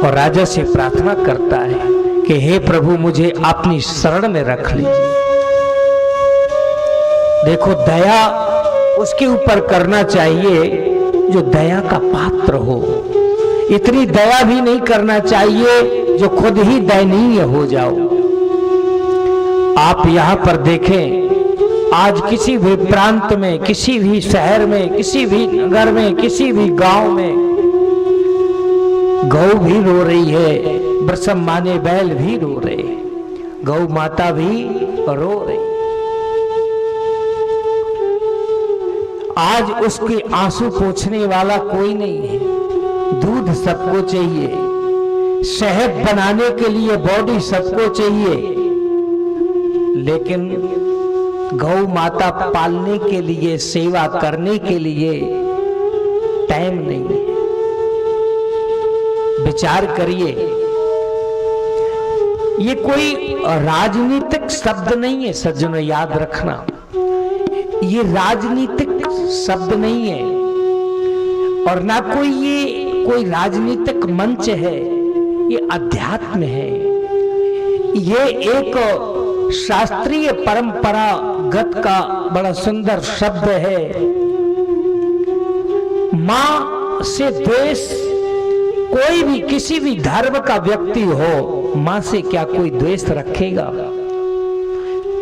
और राजा से प्रार्थना करता है कि हे प्रभु मुझे अपनी शरण में रख लीजिए। देखो दया उसके ऊपर करना चाहिए जो दया का पात्र हो। इतनी दया भी नहीं करना चाहिए जो खुद ही दयनीय हो जाओ। आप यहां पर देखें, आज किसी भी प्रांत में, किसी भी शहर में, किसी भी नगर में, किसी भी गांव में गौ भी रो रही है, बरसम माने बैल भी रो रहे, गौ माता भी रो रही। आज उसके आंसू पोंछने वाला कोई नहीं है। दूध सबको चाहिए, शहद बनाने के लिए बॉडी सबको चाहिए, लेकिन गौ माता पालने के लिए, सेवा करने के लिए टाइम नहीं है। विचार करिए, ये कोई राजनीतिक शब्द नहीं है सज्जनों, याद रखना, ये राजनीतिक शब्द नहीं है और ना कोई राजनीतिक मंच है, ये अध्यात्म है। ये एक शास्त्रीय परंपरागत का बड़ा सुंदर शब्द है। मां से द्वेष, कोई भी किसी भी धर्म का व्यक्ति हो, मां से क्या कोई द्वेष रखेगा?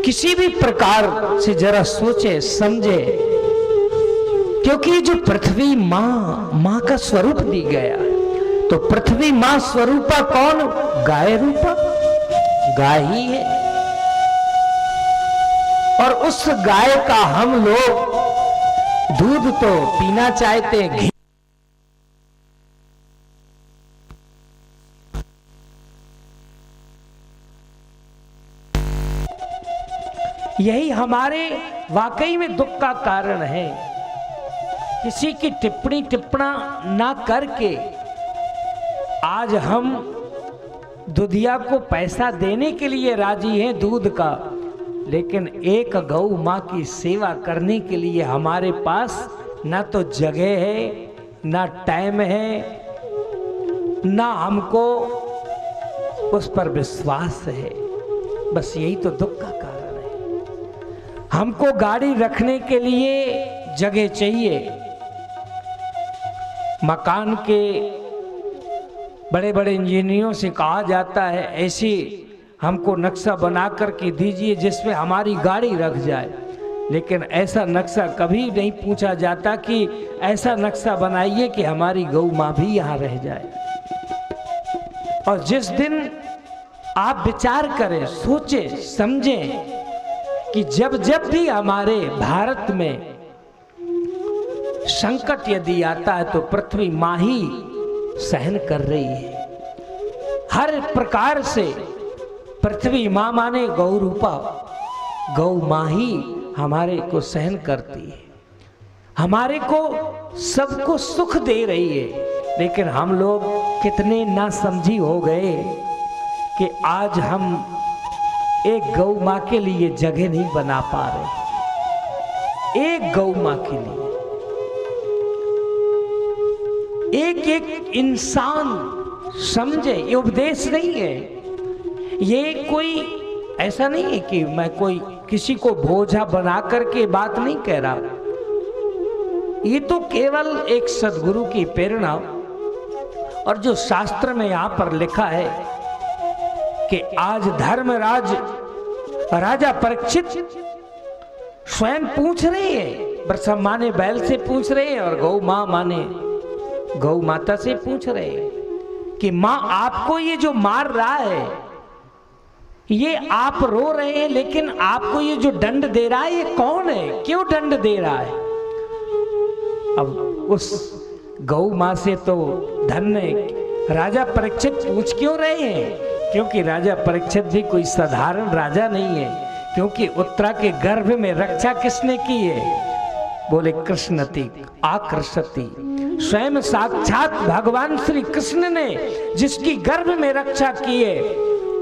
किसी भी प्रकार से जरा सोचे समझे, क्योंकि जो पृथ्वी मां का स्वरूप दी गया, तो पृथ्वी मां स्वरूपा कौन? गाय रूपा, गाय ही है। और उस गाय का हम लोग दूध तो पीना चाहते हैं, घी यही हमारे वाकई में दुख का कारण है। किसी की टिप्पणा ना करके आज हम दुधिया को पैसा देने के लिए राजी हैं दूध का, लेकिन एक गौ मां की सेवा करने के लिए हमारे पास ना तो जगह है, ना टाइम है, ना हमको उस पर विश्वास है। बस यही तो दुख का कारण है। हमको गाड़ी रखने के लिए जगह चाहिए, मकान के बड़े बड़े इंजीनियरों से कहा जाता है ऐसी हमको नक्शा बना करके दीजिए जिसमें हमारी गाड़ी रख जाए, लेकिन ऐसा नक्शा कभी नहीं पूछा जाता कि ऐसा नक्शा बनाइए कि हमारी गौ मां भी यहाँ रह जाए। और जिस दिन आप विचार करें, सोचें, समझें कि जब जब भी हमारे भारत में संकट यदि आता है तो पृथ्वी मां ही सहन कर रही है। हर प्रकार से पृथ्वी मां माने गौ रूपा, गौ मां ही हमारे को सहन करती है, हमारे को सबको सुख दे रही है। लेकिन हम लोग कितने नासमझी हो गए कि आज हम एक गौ मां के लिए जगह नहीं बना पा रहे। एक गौ मां के लिए एक एक इंसान समझे, ये उपदेश नहीं है। ये कोई ऐसा नहीं है कि मैं कोई किसी को बोझा बना करके बात नहीं कह रहा। ये तो केवल एक सद्गुरु की प्रेरणा, और जो शास्त्र में यहां पर लिखा है कि आज धर्मराज राजा परीक्षित स्वयं पूछ रहे हैं, बरसम माने बैल से पूछ रहे हैं और गौ मां माने गौ माता से पूछ रहे हैं कि मां आपको ये जो मार रहा है, ये आप रो रहे हैं, लेकिन आपको ये जो दंड दे रहा है ये कौन है, क्यों दंड दे रहा है? अब उस गौ मां से तो धन्य राजा परीक्षित पूछ क्यों रहे हैं? क्योंकि राजा परीक्षित भी कोई साधारण राजा नहीं है, क्योंकि उत्तरा के गर्भ में रक्षा किसने की है? बोले कृष्णति आकृष्यति, स्वयं साक्षात भगवान श्री कृष्ण ने जिसकी गर्भ में रक्षा की है।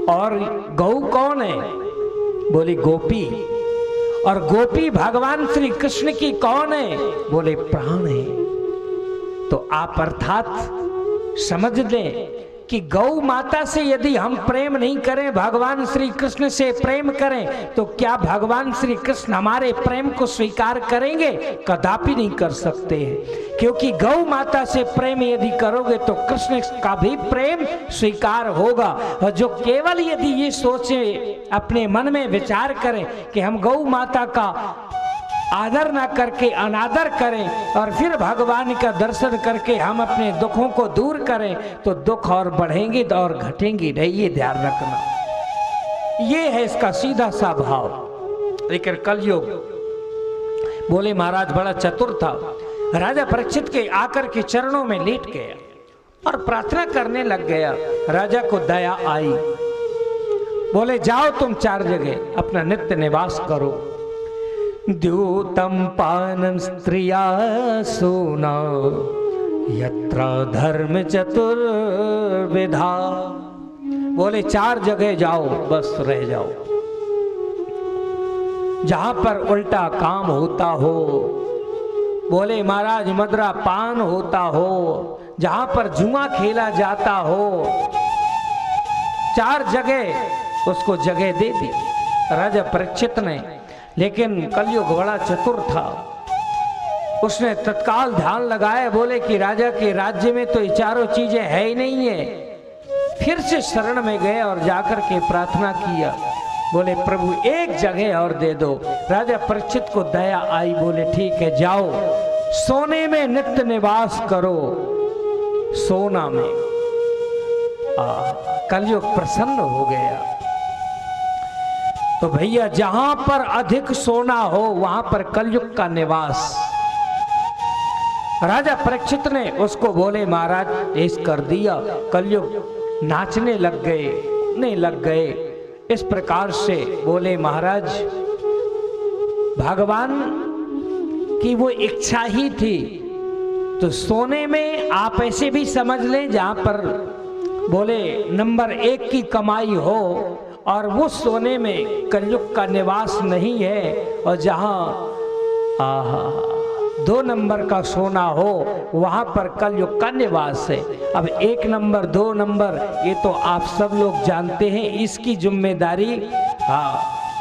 और गौ कौन है? बोले गोपी, और गोपी भगवान श्री कृष्ण की कौन है? बोले प्राण है। तो आप अर्थात समझ लें कि गौ माता से यदि हम प्रेम नहीं करें, भगवान श्री कृष्ण से प्रेम करें, तो क्या भगवान श्री कृष्ण हमारे प्रेम को स्वीकार करेंगे? कदापि नहीं कर सकते हैं, क्योंकि गौ माता से प्रेम यदि करोगे तो कृष्ण का भी प्रेम स्वीकार होगा। और जो केवल यदि ये सोचे, अपने मन में विचार करें कि हम गौ माता का आदर ना करके अनादर करें और फिर भगवान का दर्शन करके हम अपने दुखों को दूर करें, तो दुख और बढ़ेंगे और घटेंगे नहीं, ये ध्यान रखना। ये है इसका सीधा सा भाव। लेकिन कलयुग, बोले महाराज बड़ा चतुर था, राजा परीक्षित के आकर के चरणों में लेट गया और प्रार्थना करने लग गया। राजा को दया आई, बोले जाओ तुम 4 जगह अपना नित्य निवास करो। द्यूतम पानम स्त्रिया सोना यत्र धर्म चतुर्विधा। बोले 4 जगह जाओ, बस रह जाओ, जहां पर उल्टा काम होता हो। बोले महाराज मदरा पान होता हो, जहां पर जुआ खेला जाता हो, 4 जगह उसको जगह दे दी राजा परीक्षित ने। लेकिन कलयुग बड़ा चतुर था, उसने तत्काल ध्यान लगाया, बोले कि राजा के राज्य में तो ये 4 चीजें है ही नहीं है। फिर से शरण में गए और जाकर के प्रार्थना किया, बोले प्रभु 1 जगह और दे दो। राजा परीक्षित को दया आई, बोले ठीक है जाओ, सोने में नित्य निवास करो, सोना में। कलयुग प्रसन्न हो गया। तो भैया जहां पर अधिक सोना हो वहां पर कलयुग का निवास। राजा परीक्षित ने उसको बोले महाराज ऐस कर दिया। कलयुग नाचने लग गए। इस प्रकार से बोले महाराज भगवान की वो इच्छा ही थी। तो सोने में आप ऐसे भी समझ लें जहां पर बोले नंबर 1 की कमाई हो, और वो सोने में कलयुग का निवास नहीं है। और जहां 2 नंबर का सोना हो वहां पर कलयुग का निवास है। अब 1 नंबर 2 नंबर ये तो आप सब लोग जानते हैं, इसकी जिम्मेदारी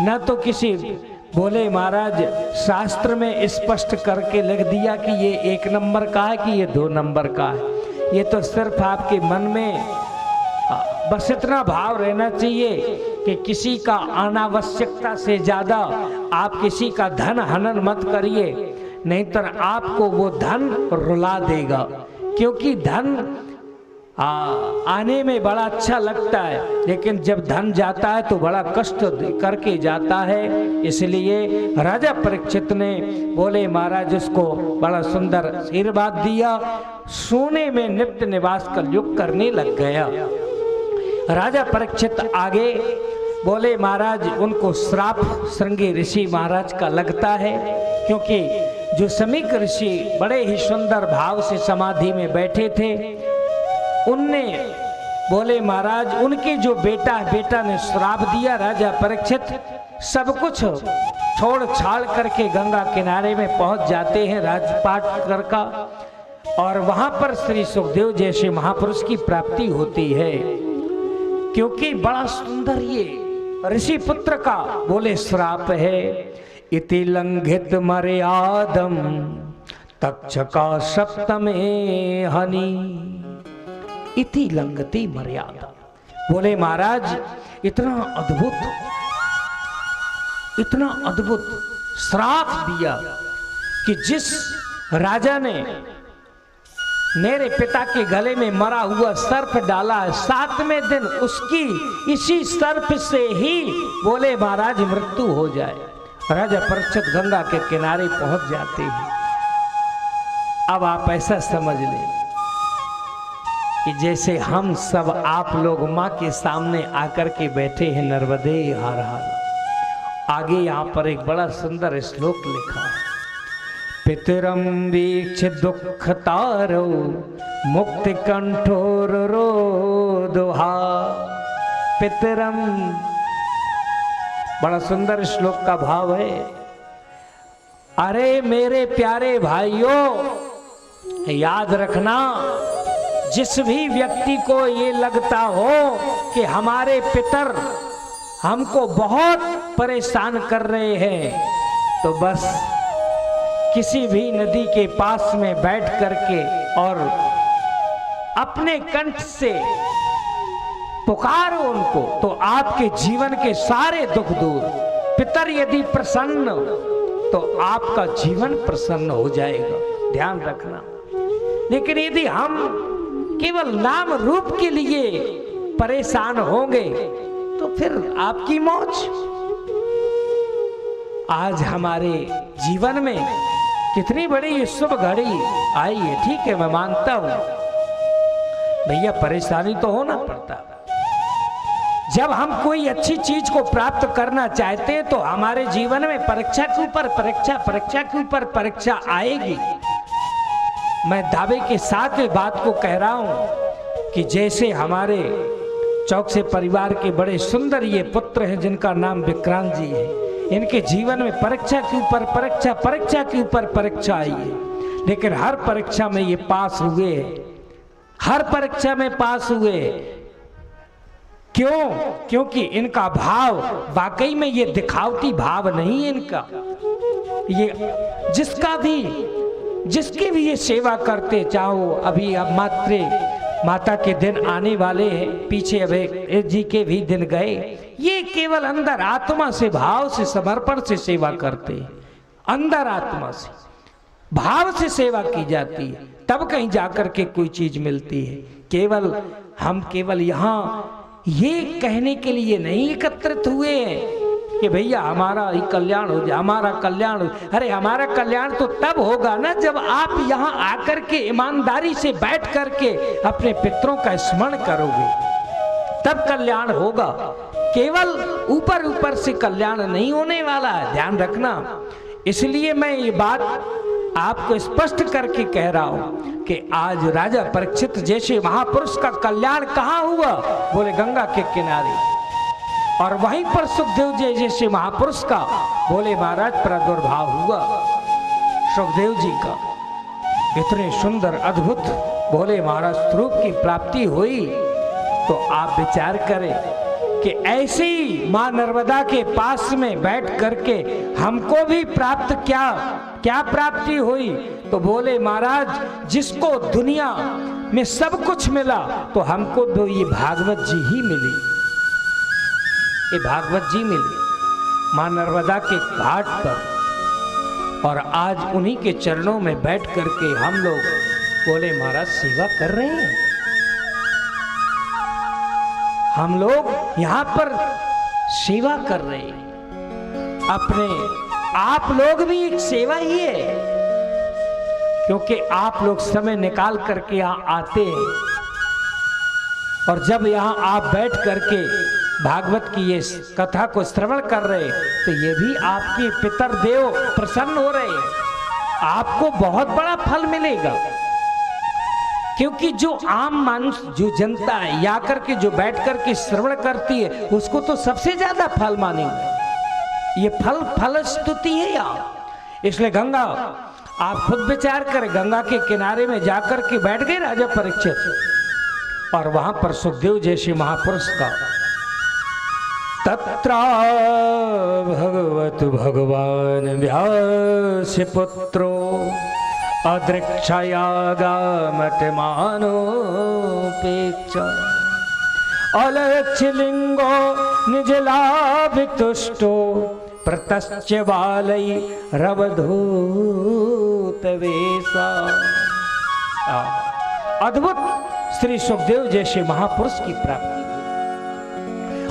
न तो किसी बोले महाराज शास्त्र में स्पष्ट करके लिख दिया कि ये 1 नंबर का है कि ये 2 नंबर का है। ये तो सिर्फ आपके मन में बस इतना भाव रहना चाहिए कि किसी का अनावश्यकता से ज्यादा आप किसी का धन हनन मत करिए, नहीं तो आपको वो धन रुला देगा। क्योंकि धन आने में बड़ा अच्छा लगता है, लेकिन जब धन जाता है तो बड़ा कष्ट करके जाता है। इसलिए राजा परीक्षित ने बोले महाराज उसको बड़ा सुंदर आशीर्वाद दिया, सोने में नित्य निवास कलयुग करने लग गया। राजा परीक्षित आगे बोले महाराज उनको श्राप श्रृंगी ऋषि महाराज का लगता है, क्योंकि जो समीक ऋषि बड़े ही सुंदर भाव से समाधि में बैठे थे, उनने बोले महाराज उनके जो बेटा ने श्राप दिया। राजा परीक्षित सब कुछ छोड़ छाड़ करके गंगा किनारे में पहुंच जाते हैं राजपाट कर का, और वहां पर श्री सुखदेव जैसे महापुरुष की प्राप्ति होती है। क्योंकि बड़ा सुंदर ये ऋषि पुत्र का बोले श्राप है। इति लंघित मर्यादम तक्षका सप्तमे हनि। इति लंघति मर्यादा। बोले महाराज इतना अद्भुत श्राप दिया कि जिस राजा ने मेरे पिता के गले में मरा हुआ सर्प डाला है, 7वें दिन उसकी इसी सर्प से ही बोले महाराज मृत्यु हो जाए। राजा परीक्षित गंगा के किनारे पहुंच जाते हैं। अब आप ऐसा समझ लें कि जैसे हम सब आप लोग माँ के सामने आकर के बैठे हैं, नर्मदे हर हर। आगे यहाँ पर एक बड़ा सुंदर श्लोक लिखा है, पितरम वीक्ष दुख तारो मुक्ति कंठोर रोदुहा। पितरम, बड़ा सुंदर श्लोक का भाव है। अरे मेरे प्यारे भाइयों, याद रखना जिस भी व्यक्ति को ये लगता हो कि हमारे पितर हमको बहुत परेशान कर रहे हैं, तो बस किसी भी नदी के पास में बैठ करके और अपने कंठ से पुकारो उनको, तो आपके जीवन के सारे दुख दूर। पितर यदि प्रसन्न तो आपका जीवन प्रसन्न हो जाएगा, ध्यान रखना। लेकिन यदि हम केवल नाम रूप के लिए परेशान होंगे तो फिर आपकी मौज। आज हमारे जीवन में कितनी बड़ी शुभ घड़ी आई है, ठीक है, मैं मानता हूं भैया, परेशानी तो होना पड़ता। जब हम कोई अच्छी चीज को प्राप्त करना चाहते हैं तो हमारे जीवन में परीक्षा के ऊपर परीक्षा, परीक्षा के ऊपर परीक्षा आएगी। मैं दावे के साथ ये बात को कह रहा हूं कि जैसे हमारे चौक से परिवार के बड़े सुंदर ये पुत्र हैं जिनका नाम विक्रांत जी है, इनके जीवन में परीक्षा के ऊपर परीक्षा, परीक्षा के ऊपर परीक्षा आई है, लेकिन हर परीक्षा में ये पास हुए, हर परीक्षा में पास हुए। क्यों? क्योंकि इनका भाव वाकई में ये दिखावटी भाव नहीं है इनका। ये जिसकी भी ये सेवा करते, चाहो अभी अब माता के दिन आने वाले हैं, पीछे अभय जी के भी दिन गए, ये केवल अंदर आत्मा से, भाव से, समर्पण से सेवा करते हैं। अंदर आत्मा से, भाव से सेवा की जाती है, तब कहीं जाकर के कोई चीज मिलती है। हम केवल यहाँ ये कहने के लिए नहीं एकत्रित हुए हैं कि भैया हमारा ही कल्याण हो जाए, हमारा कल्याण हो। अरे हमारा कल्याण तो तब होगा ना जब आप यहाँ आकर के ईमानदारी से बैठ करके अपने पितरों का स्मरण करोगे, तब कल्याण होगा। केवल ऊपर ऊपर से कल्याण नहीं होने वाला है, ध्यान रखना। इसलिए मैं ये बात आपको स्पष्ट करके कह रहा हूं कि आज राजा परीक्षित जैसे महापुरुष का कल्याण कहाँ हुआ? बोले गंगा के किनारे। और वहीं पर सुखदेव जी जैसे महापुरुष का बोले महाराज प्रादुर्भाव हुआ। सुखदेव जी का इतने सुंदर अद्भुत बोले महाराज स्वरूप की प्राप्ति हुई। तो आप विचार करें कि ऐसी मां नर्मदा के पास में बैठ करके हमको भी प्राप्त क्या प्राप्ति हुई? तो बोले महाराज जिसको दुनिया में सब कुछ मिला तो हमको तो ये भागवत जी ही मिली, ये भागवत जी मिली मां नर्मदा के घाट पर। और आज उन्हीं के चरणों में बैठ करके हम लोग बोले महाराज सेवा कर रहे हैं। हम लोग यहाँ पर सेवा कर रहे हैं, अपने आप लोग भी एक सेवा ही है, क्योंकि आप लोग समय निकाल करके यहाँ आते हैं। और जब यहाँ आप बैठ करके भागवत की ये कथा को श्रवण कर रहे तो ये भी आपके पितर देव प्रसन्न हो रहे हैं, आपको बहुत बड़ा फल मिलेगा। क्योंकि जो आम मानुष, जो जनता है या करके जो बैठ करके श्रवण करती है उसको तो सबसे ज्यादा फल मानेंगे। ये फल स्तुति है यार। इसलिए गंगा, आप खुद विचार करें, गंगा के किनारे में जाकर के बैठ गए राजा परीक्षित, और वहां पर सुखदेव जैसे महापुरुष का तत्र भगवत भगवान व्यास पुत्रो अदृक्षयागामत मानोपेक्षा अलक्ष्यलिंगो निजलाभितुष्टो प्रतश्च बालै रवधूत वेशा। अद्भुत श्री सुखदेव जैसे महापुरुष की प्राप्ति।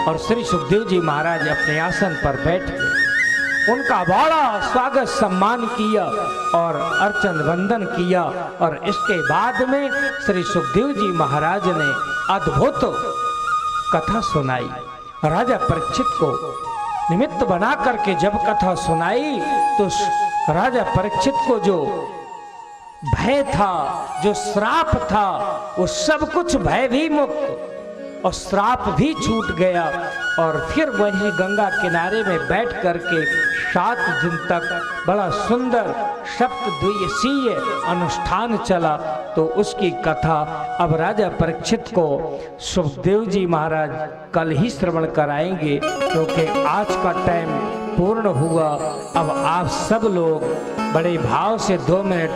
और श्री सुखदेव जी महाराज अपने आसन पर बैठ गए, उनका बड़ा स्वागत सम्मान किया और अर्चन वंदन किया। और इसके बाद में श्री सुखदेव जी महाराज ने अद्भुत कथा सुनाई। राजा परीक्षित को निमित्त बना करके जब कथा सुनाई तो राजा परीक्षित को जो भय था, जो श्राप था, वो सब कुछ भय भी मुक्त और श्राप भी छूट गया। और फिर वहीं गंगा किनारे में बैठ करके 7 दिन तक बड़ा सुंदर सप्तद्विसीय अनुष्ठान चला। तो उसकी कथा अब राजा परीक्षित को सुखदेव जी महाराज कल ही श्रवण कराएंगे, क्योंकि आज का टाइम पूर्ण हुआ। अब आप सब लोग बड़े भाव से 2 मिनट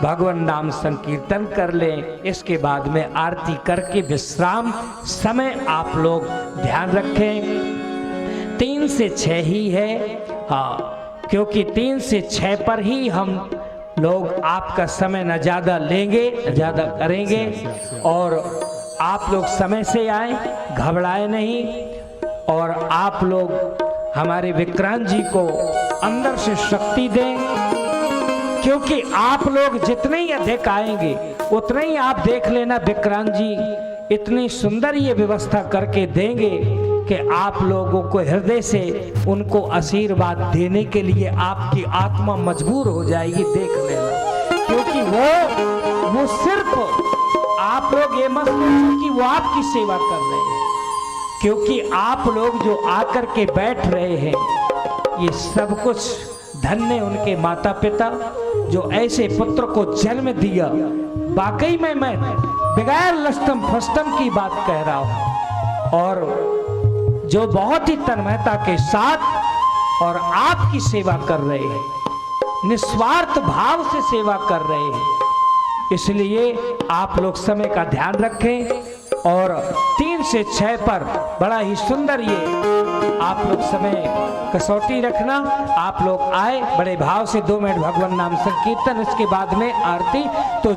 भगवान नाम संकीर्तन कर लें। इसके बाद में आरती करके विश्राम समय आप लोग ध्यान रखें 3 से 6 ही है। हाँ, क्योंकि 3 से 6 पर ही हम लोग आपका समय न ज़्यादा लेंगे न ज़्यादा करेंगे। और आप लोग समय से आए, घबराए नहीं। और आप लोग हमारे विक्रांत जी को अंदर से शक्ति दें, क्योंकि आप लोग जितने ही अधिक आएंगे उतने ही आप देख लेना विक्रांत जी इतनी सुंदर ये व्यवस्था करके देंगे कि आप लोगों को हृदय से उनको आशीर्वाद देने के लिए आपकी आत्मा मजबूर हो जाएगी। देख लेना, क्योंकि वो सिर्फ आप लोग ये मत सोचो कि वो आपकी सेवा कर रहे हैं, क्योंकि आप लोग जो आकर के बैठ रहे हैं ये सब कुछ धन्य उनके माता पिता जो ऐसे पुत्र को जन्म दिया। वाकई में मैं बगैर लस्तम फस्तम की बात कह रहा हूं, और जो बहुत ही तन्मयता के साथ और आपकी सेवा कर रहे हैं, निस्वार्थ भाव से सेवा कर रहे हैं। इसलिए आप लोग समय का ध्यान रखें और 3 से 6 पर बड़ा ही सुंदर ये आप लोग समय कसौटी रखना। आप लोग आए बड़े भाव से 2 मिनट भगवान नाम संकीर्तन, इसके बाद में आरती। तो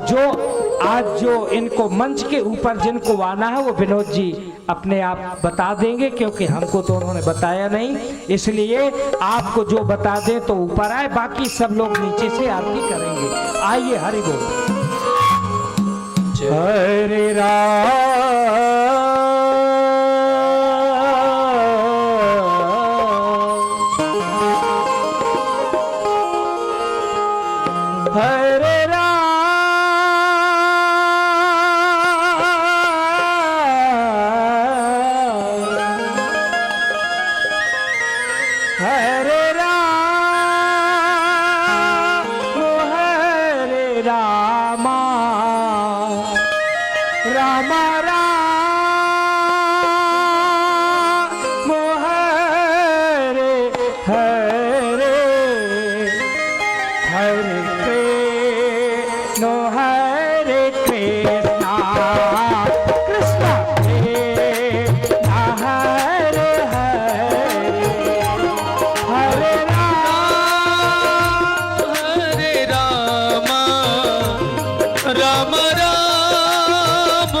जो इनको मंच के ऊपर जिनको आना है वो विनोद जी अपने आप बता देंगे, क्योंकि हमको तो उन्होंने बताया नहीं, इसलिए आपको जो बता दें तो ऊपर आए, बाकी सब लोग नीचे से आरती करेंगे। आइए, हरि बोल। हरे राम हरे राम हरे रामा राम राम हरे हरे हरे कृष्ण हरे कृष्णा कृष्ण कृष्ण हरे हरे हरे राम राम राम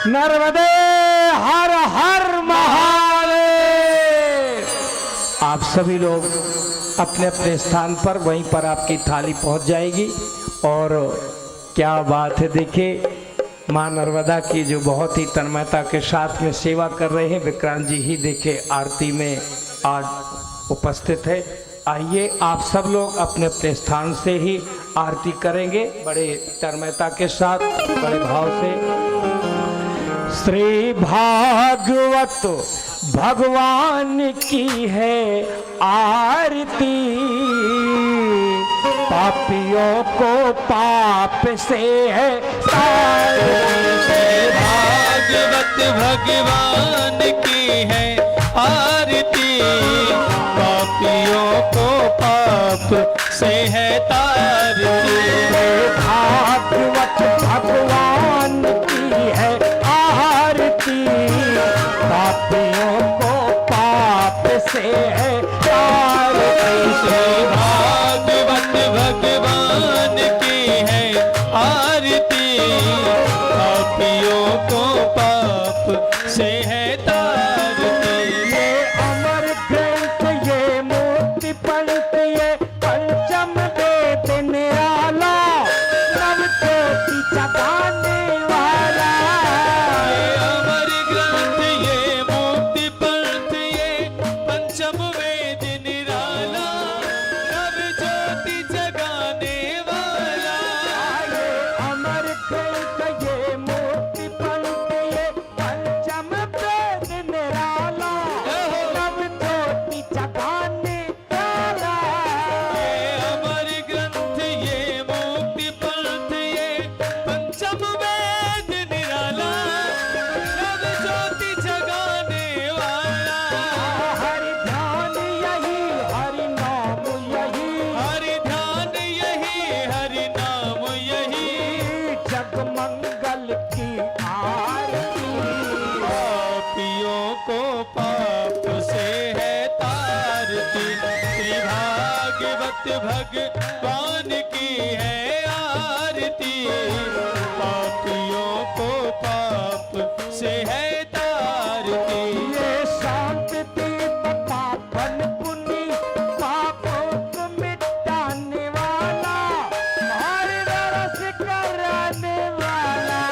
नर्मदे हर हर महादेव। आप सभी लोग अपने अपने स्थान पर, वहीं पर आपकी थाली पहुंच जाएगी। और क्या बात है, देखिए माँ नर्मदा की जो बहुत ही तन्मयता के साथ में सेवा कर रहे हैं, विक्रांत जी ही देखे आरती में आज उपस्थित है। आइए आप सब लोग अपने अपने स्थान से ही आरती करेंगे, बड़े तन्मयता के साथ, बड़े भाव से। श्री भागवत भगवान की है आरती, पापियों को पाप से है भागवत भगवान की है आरती, पापियों को पाप से है तारती। भागवत भगवान की है आरती, पापियों को पाप से है तारती। भागवत भगवान की है आरती, पापियों को पाप से है तारती। ये अमर ग्रंथ, ये मूर्ति पंथ, ये पंचम वेद निराला, नव ज्योति जगाने वाला। ये अमर ग्रंथ, ये मुक्ति पंथ, ये पंचम वेद निराला, नव ज्योति जगाने वाला। ये अमर ग्रंथ, ये मूर्ति पंथ, ये पंचम वेद निराला, नव ज्योति जगाने वाला। ये अमर ग्रंथ, ये मुक्ति पंथ, ये पंचम वेद निराला, नव ज्योति जगाने वाला। हरि ध्यान यही, हरि नाम यही, हरि ध्यान यही, हरि नाम यही, जग मंगल की आरती। पापियों को पाप से है तारती। श्री भागवत भगवान की है आरती, पापियों को पाप से है तारती। ये शांति दीप पावन पुनि, पापों को मिटाने वाला, हरि रस कराने वाला।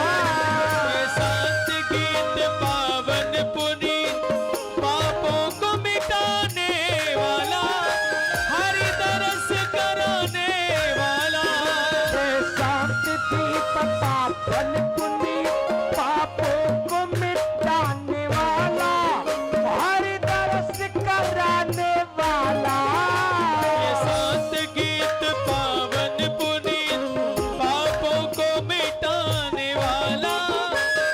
ये शांत गीत पावन पुनि, पापों को मिटाने वाला, हरि दरस कराने वाला। ये शांति दीप पावन पुनि, पापों को मिटाने वाला, हरि दरस कराने वाला। ये शांत गीत पावन पुनि, पापों को मिटाने वाला,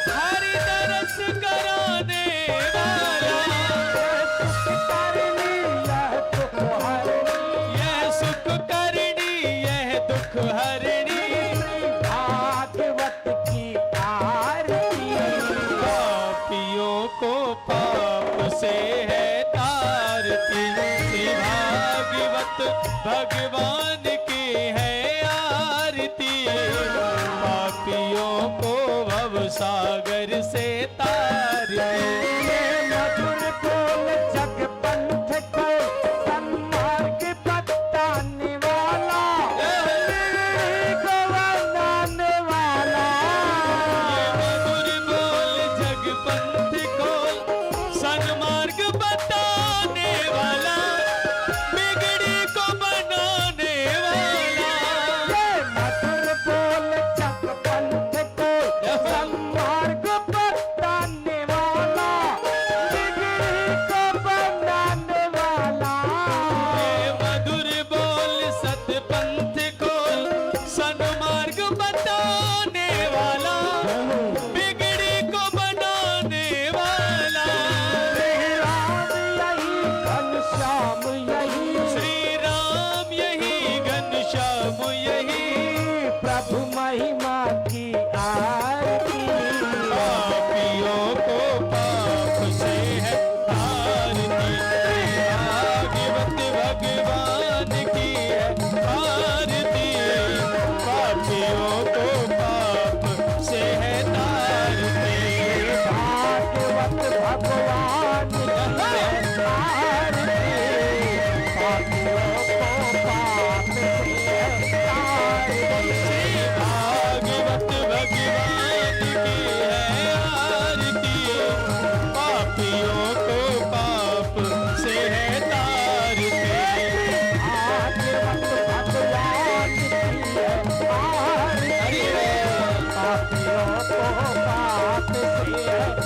हरि दरस कराने वाला। यह सुख करनी, यह दुख हरणी, भागवत की आरती। पापियों को पाप से है तारती। श्री भागवत भगवान की है आरती, पापियों को भव सागर से तारती। ये मधुर बोल जग पंथ को सन्मार्ग बताने वाला, निर्णय को बनाने वाला। ये मधुर बोल जग पंथ को सन्मार्ग बताने वाला, बिगड़ी को बनाने वाला। ये मधुर बोल जग पंथ को सन्मार्ग बताने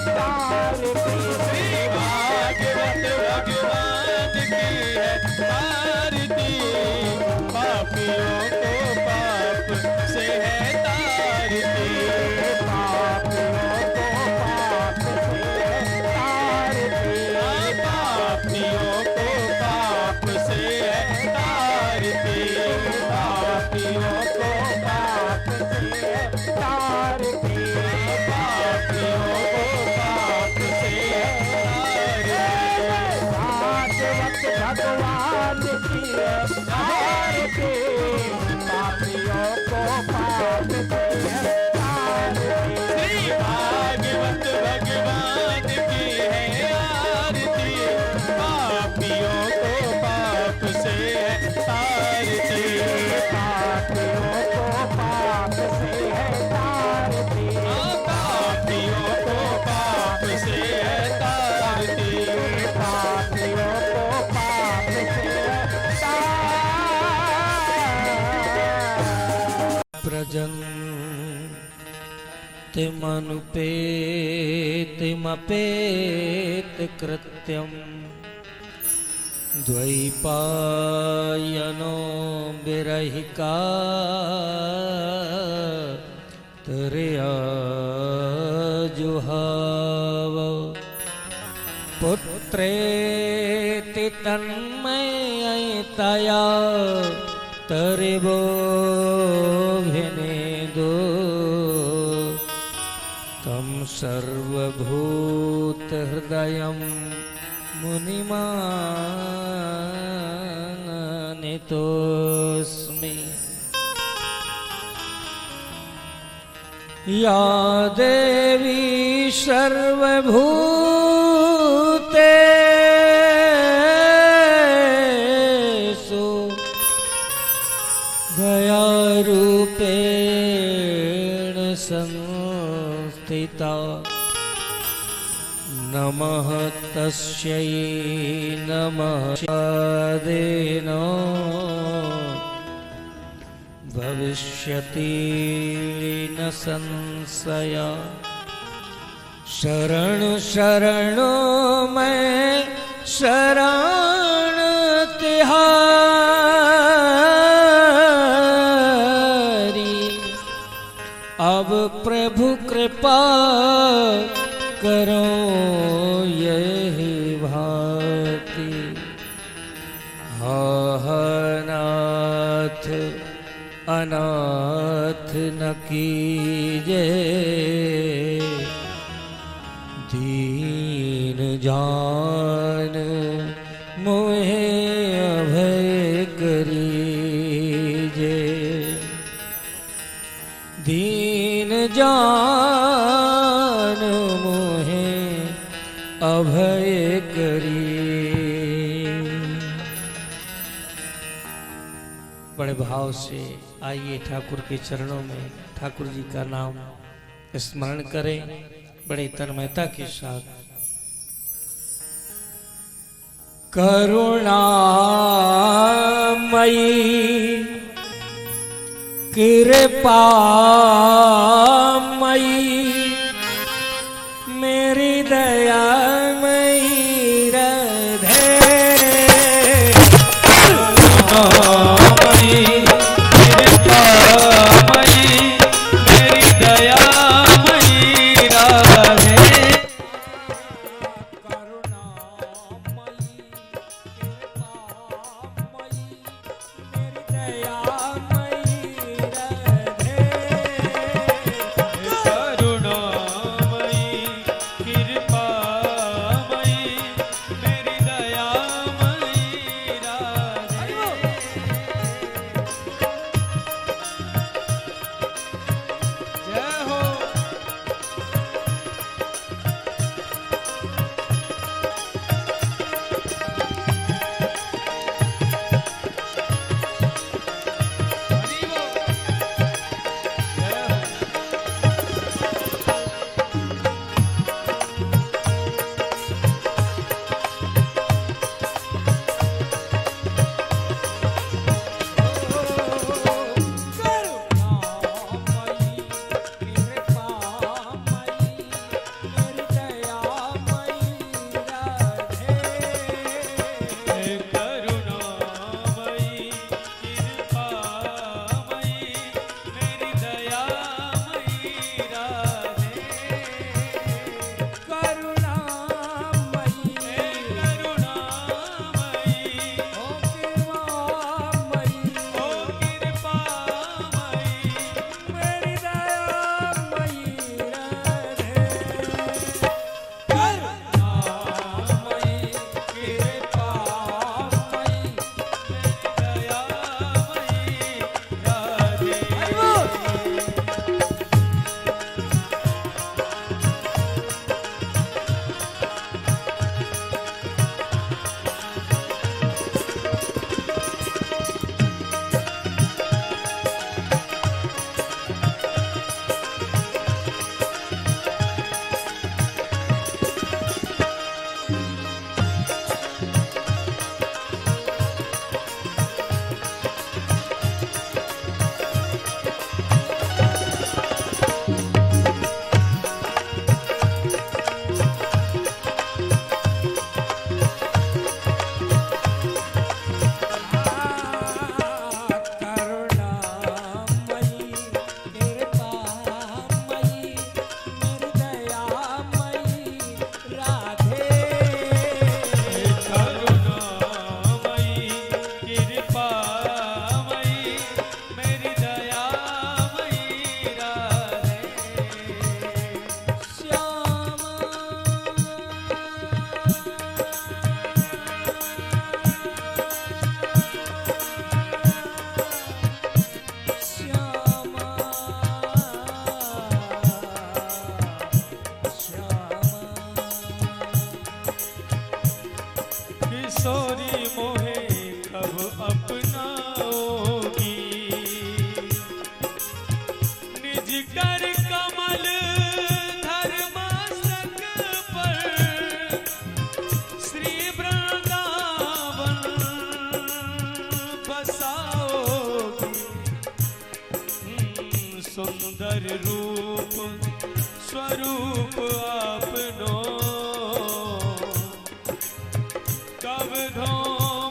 तारती। श्री भागवत भगवान की है आरती, पापियों को पाप से है तारती। पापियों को पाप से तारती। पापियों को पाप से है तारती। पापियों को पाप से तारती। पापियों को पाप से है तारती। भागवत भगवान की है आरती, पापियों को पाप से तारती। श्री भागवत भगवान की है आरती, पापियों को पाप से है तारती। पापियों को पाप से तारती। पापियों को पाप से है तारती। पापियों को पाप से प्रजन्तिमनुपेतिमपेत कृत्यम् द्वैपायनो विरहिका तर्या जुहाव पुत्रेति तन्मयतया तरिवोऽभिनेदो तं सर्वभूतहृदयं मुनिमानितोऽस्मि। या देवी सर्वभूतेषु दयारूपेण संस्थिता, नमः तस्यै नमः देनो भविष्यति न संशय। शरण शरण मैं शरण तिहारी, अब प्रभु कृपा करो यही भांति। नाथ अनाथ न कीजे, दीन जान मोहे अभय करीजे। दीन जान मोहे अभय करी। बड़े भाव से आइए ठाकुर के चरणों में ठाकुर जी का नाम स्मरण करें बड़े तन्मयता के साथ। करुणामयी कृपामयी मेरी दयामयी राधे। करुणामयी कृपामयी मेरी दयामयी राधे। करुणामयी कृपा किशोरी मोहे कब अपनाओगी। निज कर कमल धर्मस्तक पर श्री वृंदावन बसाओगी। सुंदर रूप स्वरूप आपनो कब धो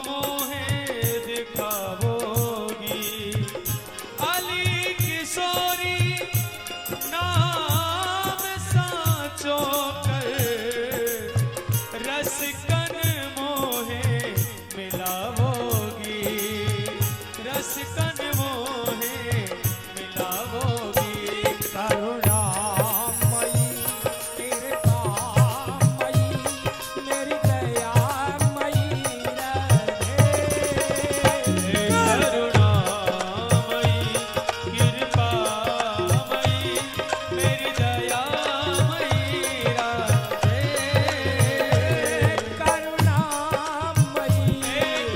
मोहे दिखाओगी। अली किशोरी नाम साचो कर रसकन मोहे मिलाओगी। रसकन मोहे मिलाओगी। करुणामयी कृपामयी मेरी दयामयी राधे। करुणामयी कृपामयी मेरी दयामयी राधे। करुणामयी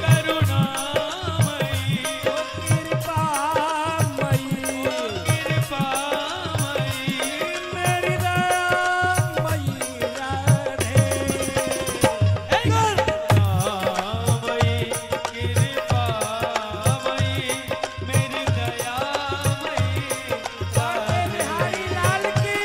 करुणामयी कृपामयी कृपामयी मेरी दयामयी राधे। करुणामयी कृपामयी मेरी दयामयी बाबे बिहारी लाल की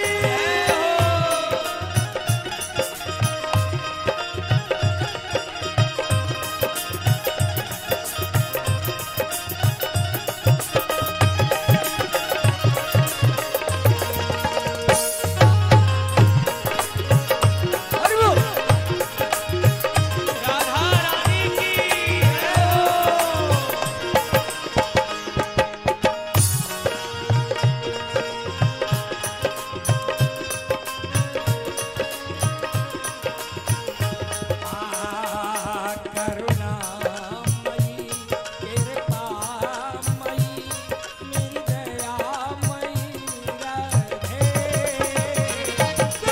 हरि बोल। राधा रानी की करुणामयी कृपामयी मेरी दयामयी राधे।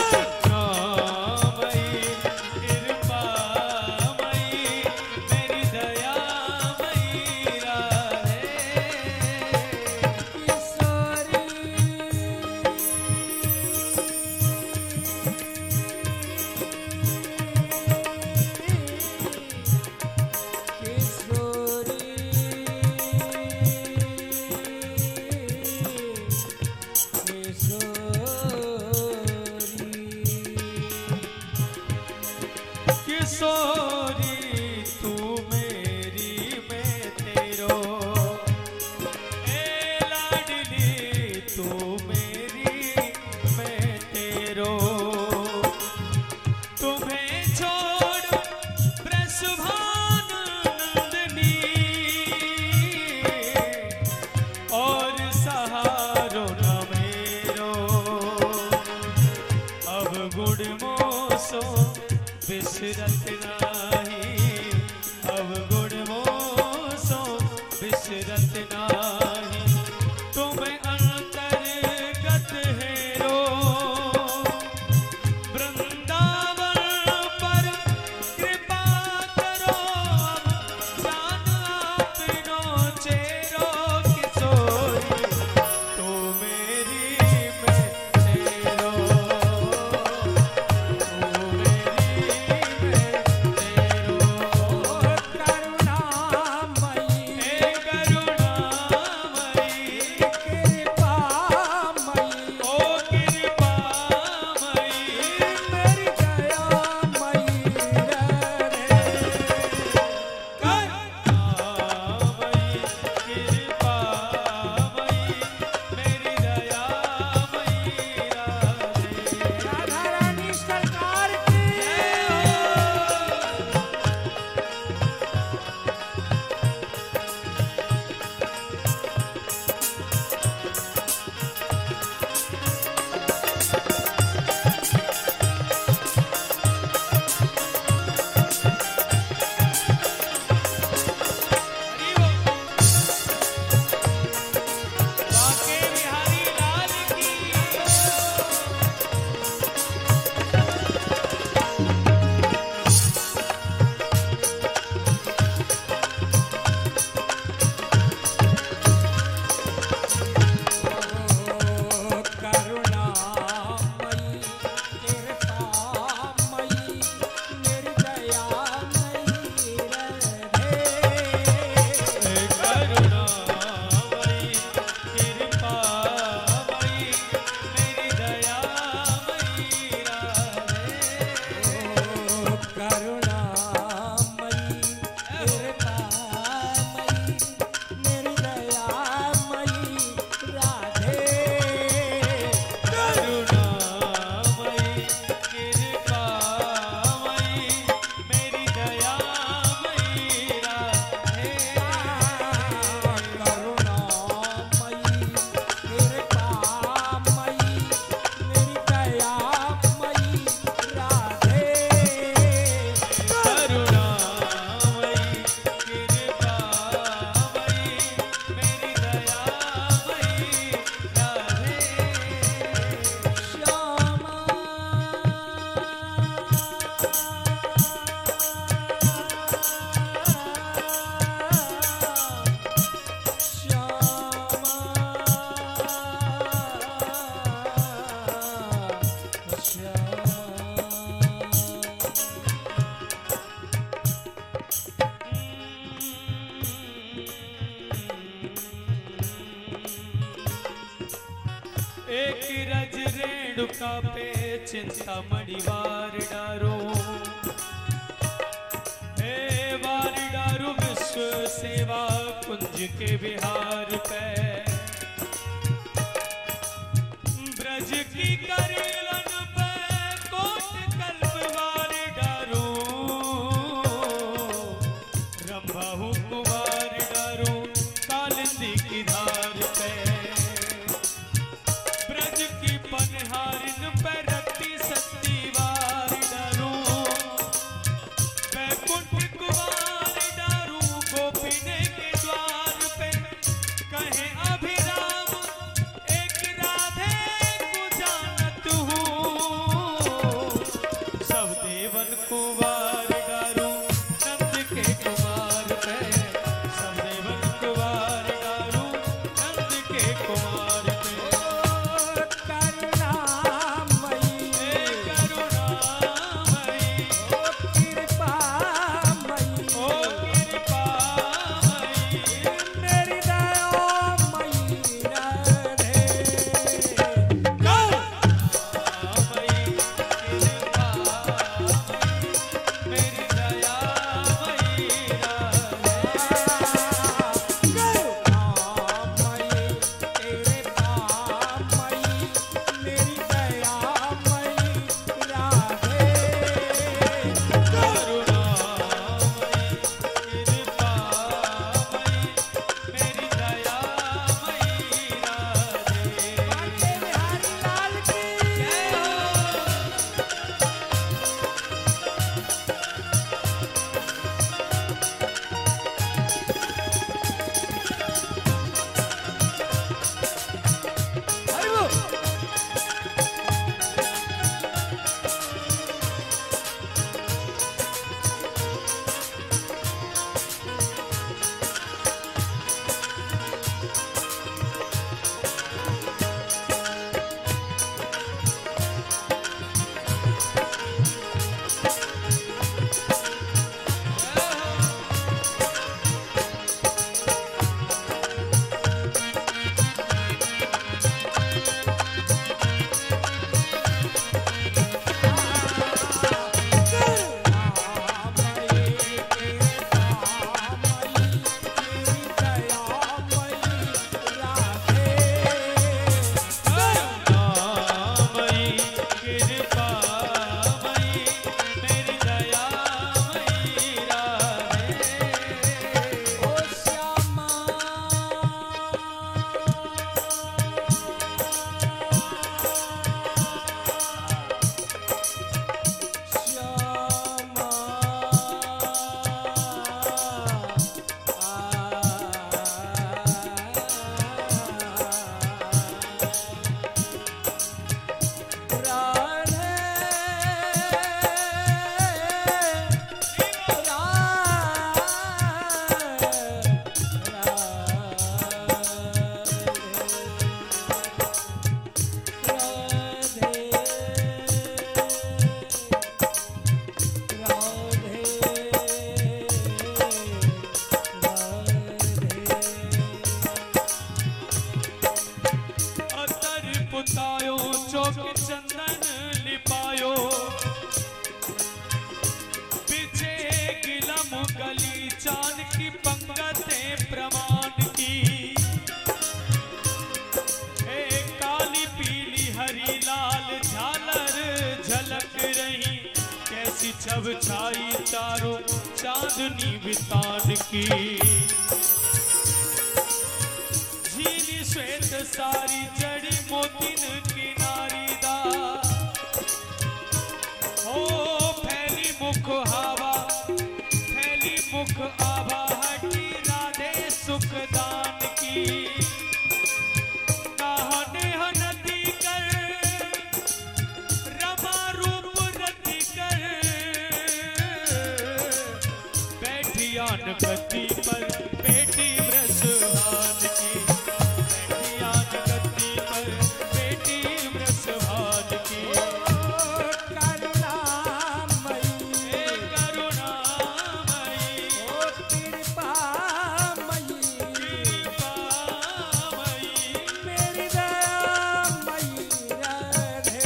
करुणामयी कृपामयी मेरी दयामयी राधे। किशोरी तू मेरी मैं तेरो। ए लाडली तू मेरी मैं तेरो। तुम्हें छोड़ ब्रजभान नंदनी और सहारो न मेरो। अब गुड़ मोसो बिसरत नाही। अब गुड़ मोसो बिसरत नाही। तुम अंतर्गत हेरो वृंदावन पर कृपा करो। अब जान आपनो चेरो। किशोरी तो मेरी मैं तेरो। तो मेरी मैं तेरो। कापे चिंता मणि वार डारो, हे वार डारो विश्व सेवा कुंज के विहार पे, ब्रज की करेलन पे कोट कल्प वार डारो, रंभाहु कुमार डारो कालिंदी की धार पे, ब्रज की पनहारिन पे रखती सती वार डारो, बैकुंठ कुमार डारो गोपिने के द्वार पे, कहे अभिराम एक राधे को जानत हूँ, सब देवन को वार डारो नंद के कुमार पे, सब देवन को वार डारो नंद के कुमार पे, करुणामयी हे करुणामयी कृपामयी ओ कृपामयी, मेरी दयामयी राधे। करुणामयी कृपामयी, मेरी दयामयी छब छाई चारों चांदनी बितान की, झीली श्वेत सारी जड़ी मोतिन किनारी दा, ओ फैली मुख हवा फैली मुख आभा हटी राधे सुखदान की, गद्दी पर बेटी ब्रजभान की, बैठियान गद्दी पर बेटी ब्रजभान की, करुणामयी हे करुणामयी कृपामयी कृपामयी, मेरी दयामयी राधे।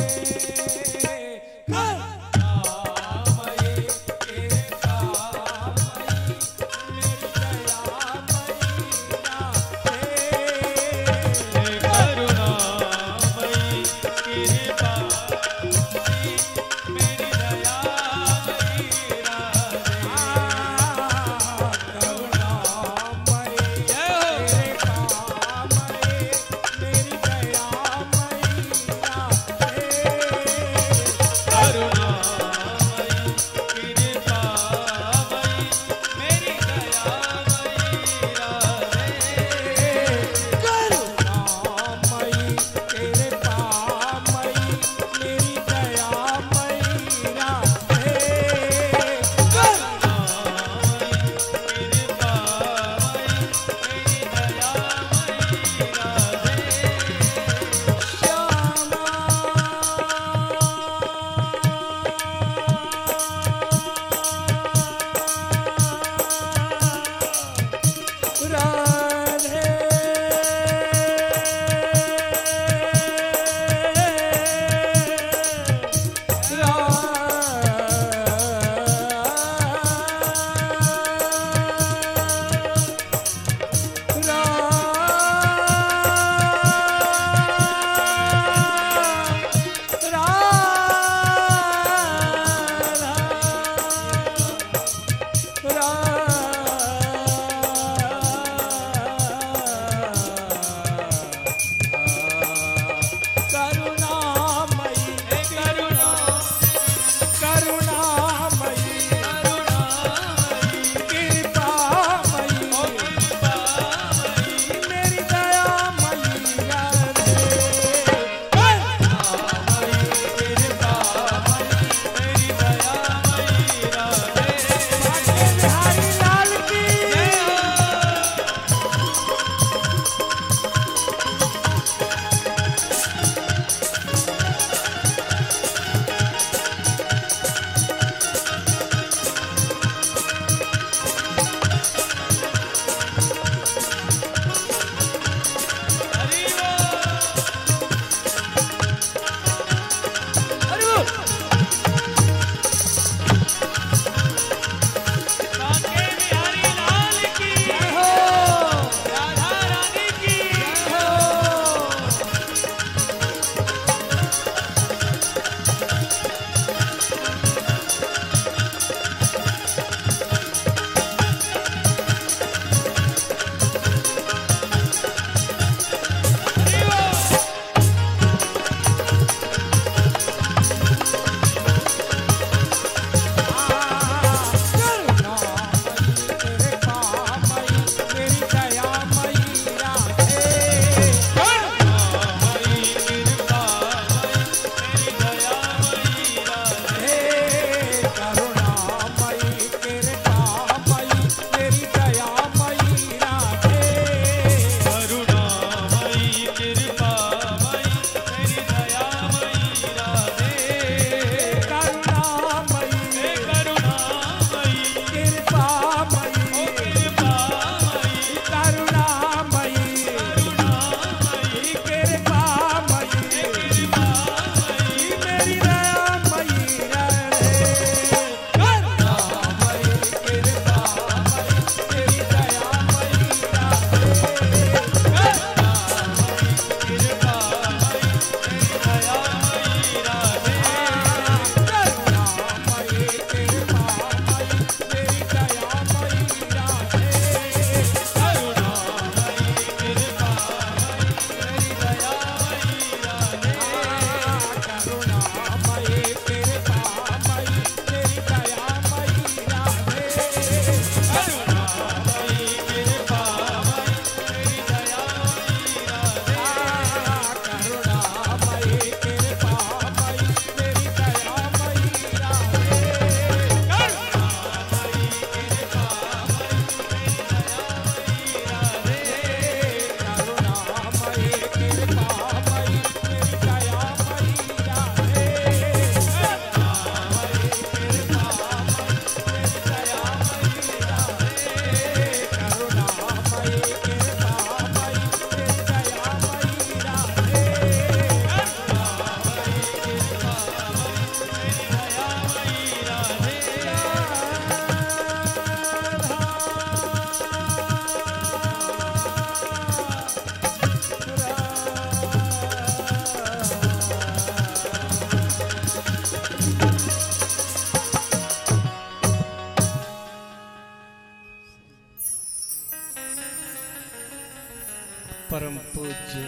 परम पूज्य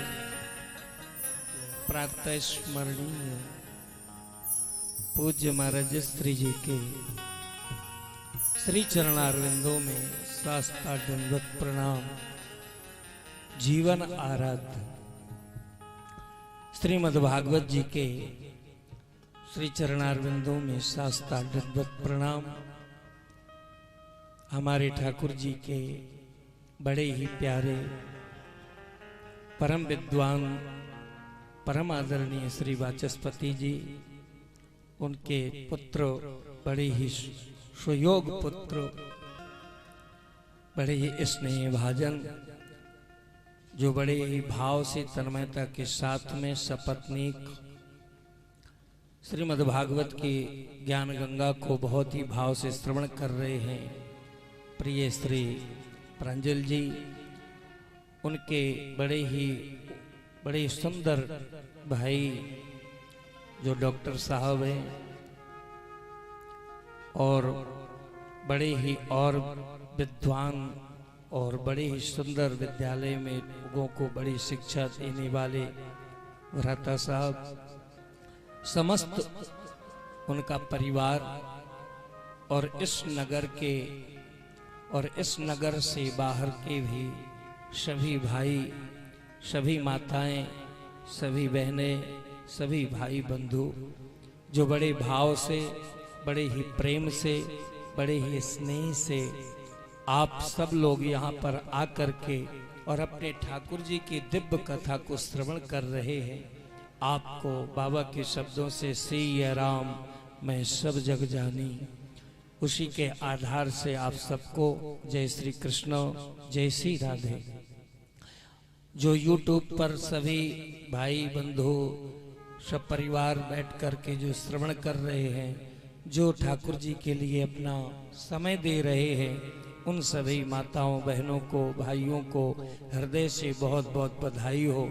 प्रातः स्मरणीय पूज्य महाराज श्री जी के श्री चरणारविंदों में साष्टांग दंडवत प्रणाम। जीवन आराध्य श्रीमद् भागवत जी के श्री चरणारविंदों में साष्टांग दंडवत प्रणाम। हमारे ठाकुर जी के बड़े ही प्यारे परम विद्वान परम आदरणीय श्री वाचस्पति जी, उनके पुत्र बड़े ही सुयोग पुत्र, बड़े ही स्नेह भाजन, जो बड़े ही भाव से तन्मयता के साथ में सपत्नीक श्रीमद् भागवत की ज्ञान गंगा को बहुत ही भाव से श्रवण कर रहे हैं। प्रिय श्री प्रांजल जी, उनके बड़े सुंदर भाई जो डॉक्टर साहब हैं और बड़े ही और विद्वान और बड़े ही सुंदर विद्यालय में लोगों को बड़ी शिक्षा देने वाले भ्राता साहब, समस्त उनका परिवार और इस नगर से बाहर के भी सभी भाई, सभी माताएं, सभी बहनें, सभी भाई बंधु जो बड़े भाव से, बड़े ही प्रेम से, बड़े ही स्नेह से आप सब लोग यहाँ पर आकर के और अपने ठाकुर जी की दिव्य कथा को श्रवण कर रहे हैं। आपको बाबा के शब्दों से सिया राम मैं सब जग जानी, उसी के आधार से आप सबको जय श्री कृष्ण, जय श्री राधे। जो YouTube पर सभी भाई बंधु सब परिवार बैठ कर के जो श्रवण कर रहे हैं, जो ठाकुर जी के लिए अपना समय दे रहे हैं, उन सभी माताओं बहनों को, भाइयों को हृदय से बहुत बहुत बधाई हो,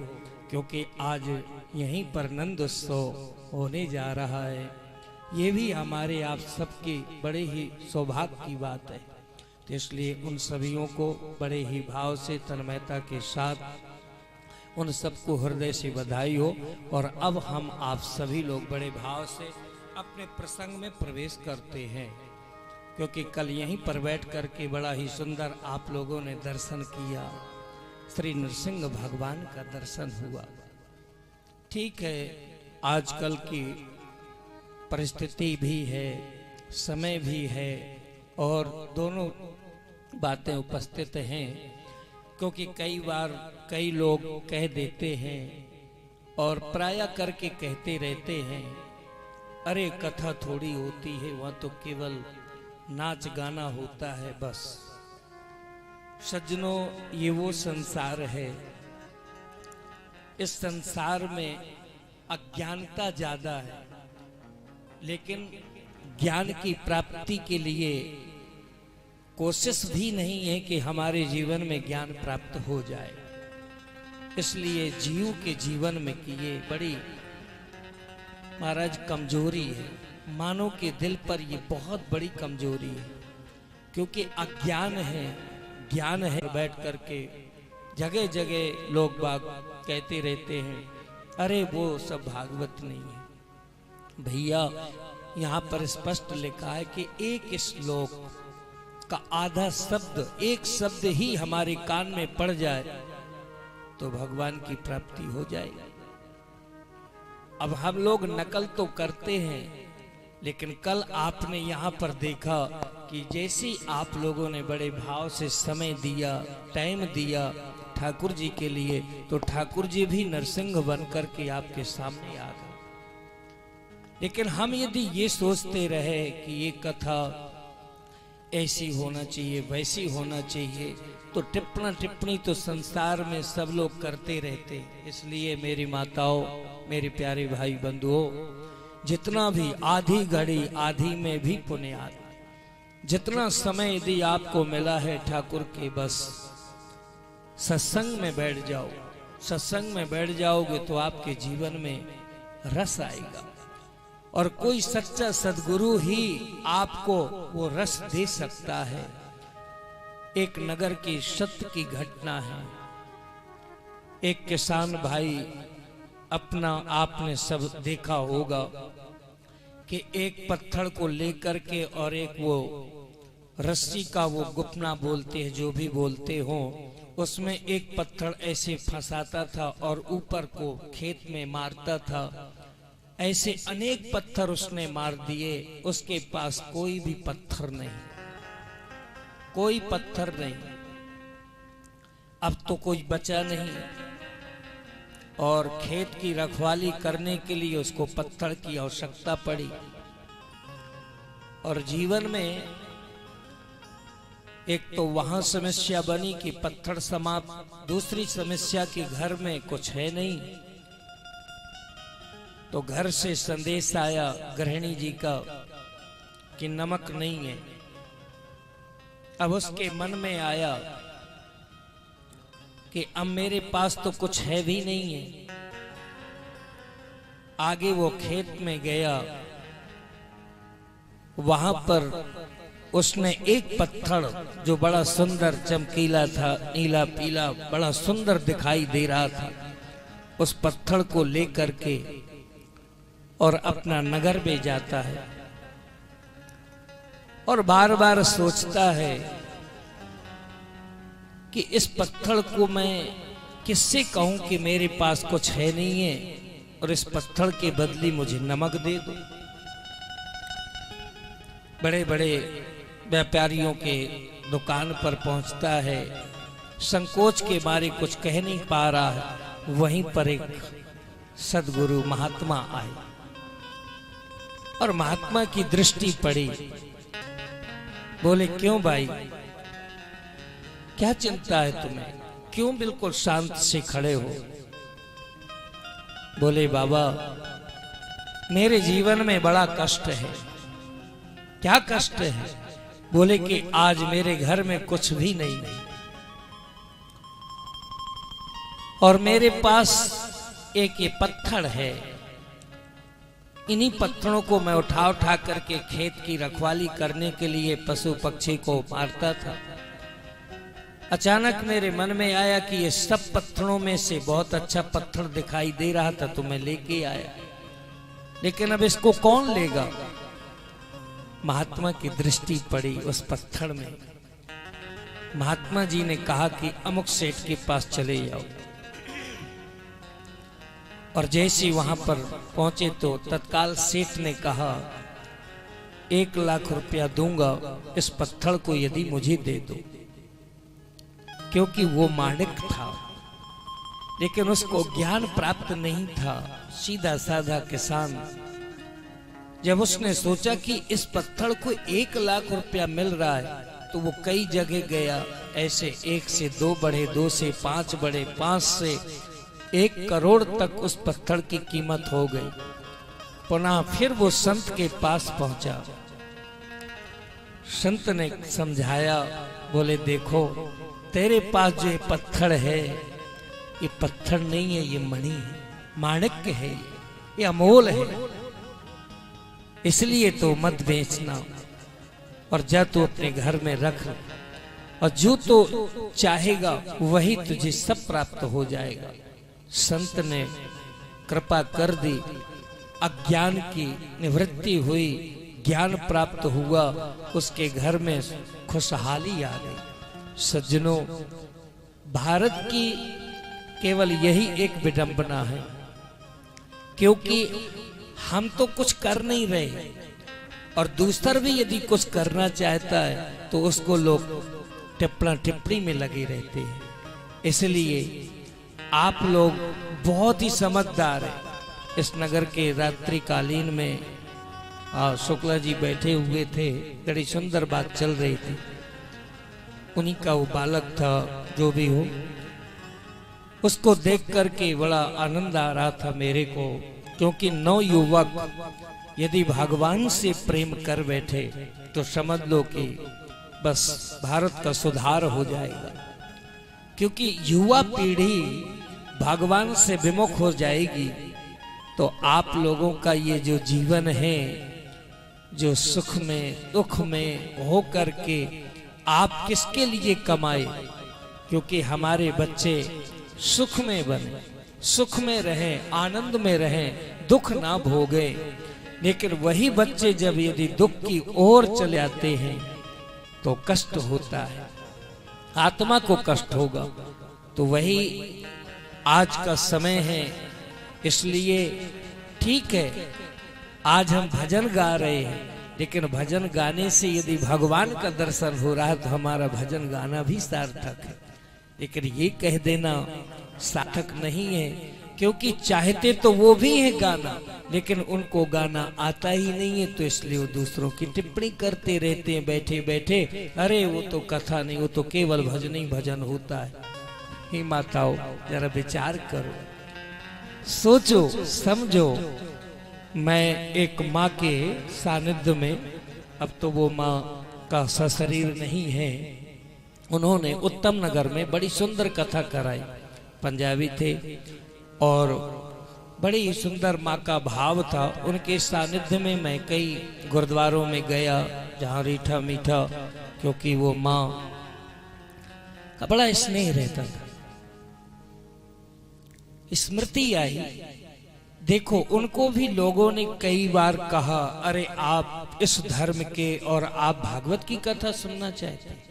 क्योंकि आज यहीं पर नंद उत्सव होने जा रहा है। ये भी हमारे आप सबकी बड़े ही सौभाग्य की बात है। तो इसलिए उन सभीयों को बड़े ही भाव से तन्मयता के साथ उन सबको हृदय से बधाई हो। और अब हम आप सभी लोग बड़े भाव से अपने प्रसंग में प्रवेश करते हैं, क्योंकि कल यहीं पर बैठ करके बड़ा ही सुंदर आप लोगों ने दर्शन किया, श्री नृसिंह भगवान का दर्शन हुआ। ठीक है, आजकल की परिस्थिति भी है, समय भी है और दोनों बातें उपस्थित हैं, क्योंकि कई बार कई लोग कह देते हैं और प्राय करके कहते रहते हैं, अरे कथा थोड़ी होती है, वह तो केवल नाच गाना होता है बस। सज्जनों, ये वो संसार है, इस संसार में अज्ञानता ज्यादा है, लेकिन ज्ञान की प्राप्ति के लिए कोशिश भी नहीं है कि हमारे जीवन में ज्ञान प्राप्त हो जाए। इसलिए जीव के जीवन में की ये बड़ी महाराज कमजोरी है, मानव के दिल पर ये बहुत बड़ी कमजोरी है, क्योंकि अज्ञान है, ज्ञान है। बैठ करके जगह जगह लोग बाग कहते रहते हैं, अरे वो सब भागवत नहीं है। भैया, यहाँ पर स्पष्ट लिखा है कि एक श्लोक का आधा शब्द, एक शब्द ही हमारे कान में पड़ जाए तो भगवान की प्राप्ति हो जाएगी। अब हम लोग नकल तो करते हैं, लेकिन कल आपने यहाँ पर देखा कि जैसे आप लोगों ने बड़े भाव से समय दिया, टाइम दिया ठाकुर जी के लिए, तो ठाकुर जी भी नरसिंह बनकर के आपके सामने आ गए। लेकिन हम यदि ये सोचते रहे कि ये कथा ऐसी होना चाहिए, वैसी होना चाहिए, तो टिप्पणी तो संसार में सब लोग करते रहते। इसलिए मेरी माताओं, मेरे प्यारे भाई बंधुओं, जितना भी आधी घड़ी आधी में भी पुण्यात, जितना समय यदि आपको मिला है ठाकुर के, बस सत्संग में बैठ जाओ। सत्संग में बैठ जाओगे तो आपके जीवन में रस आएगा, और कोई सच्चा सद्गुरु ही आपको वो रस दे सकता है। एक नगर की सत्य की घटना है। एक किसान भाई अपना आपने सब देखा होगा कि एक पत्थर को लेकर के और एक वो रस्सी का वो गुपना बोलते हैं, जो भी बोलते हो, उसमें एक पत्थर ऐसे फंसाता था और ऊपर को खेत में मारता था। ऐसे अनेक पत्थर उसने मार दिए, उसके पास कोई भी पत्थर नहीं, कोई पत्थर नहीं। अब तो कोई बचा नहीं और खेत की रखवाली करने के लिए उसको पत्थर की आवश्यकता पड़ी। और जीवन में एक तो वहां समस्या बनी कि पत्थर समाप्त, दूसरी समस्या कि घर में कुछ है नहीं। तो घर से संदेश आया गृहिणी जी का कि नमक नहीं है। अब उसके मन में आया कि अब मेरे पास तो कुछ है भी नहीं है। आगे वो खेत में गया, वहां पर उसने एक पत्थर जो बड़ा सुंदर चमकीला था, नीला पीला, बड़ा सुंदर दिखाई दे रहा था, उस पत्थर को लेकर के और अपना नगर में जाता है और बार बार सोचता है कि इस पत्थर को मैं किससे कहूं कि मेरे पास कुछ है नहीं है और इस पत्थर के बदले मुझे नमक दे दो। बड़े बड़े व्यापारियों के दुकान पर पहुंचता है, संकोच के मारे कुछ कह नहीं पा रहा है। वहीं पर एक सदगुरु महात्मा आए और महात्मा की दृष्टि पड़ी। बोले, क्यों भाई, क्या चिंता है तुम्हें, क्यों बिल्कुल शांत से खड़े हो? बोले, बाबा मेरे जीवन में बड़ा कष्ट है। क्या कष्ट है? बोले कि आज मेरे घर में कुछ भी नहीं है और मेरे पास एक ये पत्थर है। इन्हीं पत्थरों को मैं उठा उठा करके खेत की रखवाली करने के लिए पशु पक्षी को मारता था। अचानक मेरे मन में आया कि ये सब पत्थरों में से बहुत अच्छा पत्थर दिखाई दे रहा था तो मैं लेके आया, लेकिन अब इसको कौन लेगा? महात्मा की दृष्टि पड़ी उस पत्थर में। महात्मा जी ने कहा कि अमुक सेठ के पास चले जाओ। और जैसे वहां पर पहुंचे तो तत्काल सेठ ने कहा, 1 लाख रुपया दूंगा इस पत्थर को यदि मुझे दे दो। क्योंकि वो माणिक था, लेकिन उसको ज्ञान प्राप्त नहीं था, सीधा साधा किसान। जब उसने सोचा कि इस पत्थर को 1 लाख रुपया मिल रहा है तो वो कई जगह गया, ऐसे 1 से 2 बढ़े, 2 से 5 बढ़े, 5 से 1 करोड़ तक उस पत्थर की कीमत हो गई। पुनः फिर वो संत के पास पहुंचा। संत ने समझाया, बोले देखो तेरे पास जो ये पत्थर है, ये पत्थर नहीं है, ये मणि है, माणिक्य है, ये अमोल है। इसलिए तो मत बेचना और जा तू अपने घर में रख, और जो तो चाहेगा वही तुझे सब प्राप्त हो जाएगा। संत ने कृपा कर दी, अज्ञान की निवृत्ति हुई, ज्ञान प्राप्त हुआ, उसके घर में खुशहाली आ गई। सज्जनों, भारत की केवल यही एक विडंबना है, क्योंकि हम तो कुछ कर नहीं रहे और दूसरा भी यदि कुछ करना चाहता है तो उसको लोग टिप्पणी टिप्पणी में लगे रहते हैं। इसलिए आप लोग बहुत ही समझदार हैं। इस नगर के रात्रिकालीन में शुक्ला जी बैठे हुए थे, बड़ी सुंदर बात चल रही थी। उन्हीं का वो बालक था, जो भी हो, उसको देख करके बड़ा आनंद आ रहा था मेरे को, क्योंकि नवयुवक यदि भगवान से प्रेम कर बैठे तो समझ लो कि बस भारत का सुधार हो जाएगा। क्योंकि युवा पीढ़ी भगवान से विमुख हो जाएगी तो आप लोगों का ये जो जीवन है, जो सुख में दुख में हो करके आप किसके लिए कमाए? क्योंकि हमारे बच्चे सुख में बने, सुख में रहें, आनंद में रहें, दुख ना भोगे। लेकिन वही बच्चे जब यदि दुख की ओर चले आते हैं तो कष्ट होता है, आत्मा को कष्ट होगा। तो वही आज का समय है। इसलिए ठीक है, आज हम भजन गा रहे हैं, लेकिन भजन गाने से यदि भगवान का दर्शन हो रहा है तो हमारा भजन गाना भी सार्थक है। लेकिन ये कह देना सार्थक नहीं है, क्योंकि चाहते तो वो भी है गाना, लेकिन उनको गाना आता ही नहीं है। तो इसलिए वो दूसरों की टिप्पणी करते रहते हैं बैठे बैठे, अरे वो तो कथा नहीं, वो तो केवल भजन ही भजन होता है। हे माताओं, जरा विचार करो, सोचो, समझो। मैं एक माँ के सानिध्य में, अब तो वो माँ का सशरीर नहीं है, उन्होंने उत्तम नगर में बड़ी सुंदर कथा कराई। पंजाबी थे और बड़ी सुंदर माँ का भाव था। उनके सानिध्य में मैं कई गुरुद्वारों में गया जहाँ रीठा मीठा, क्योंकि वो माँ का बड़ा स्नेह रहता था। स्मृति आई, देखो उनको भी लोगों ने कई बार कहा, अरे आप इस धर्म के और आप भागवत की कथा सुनना चाहते हैं।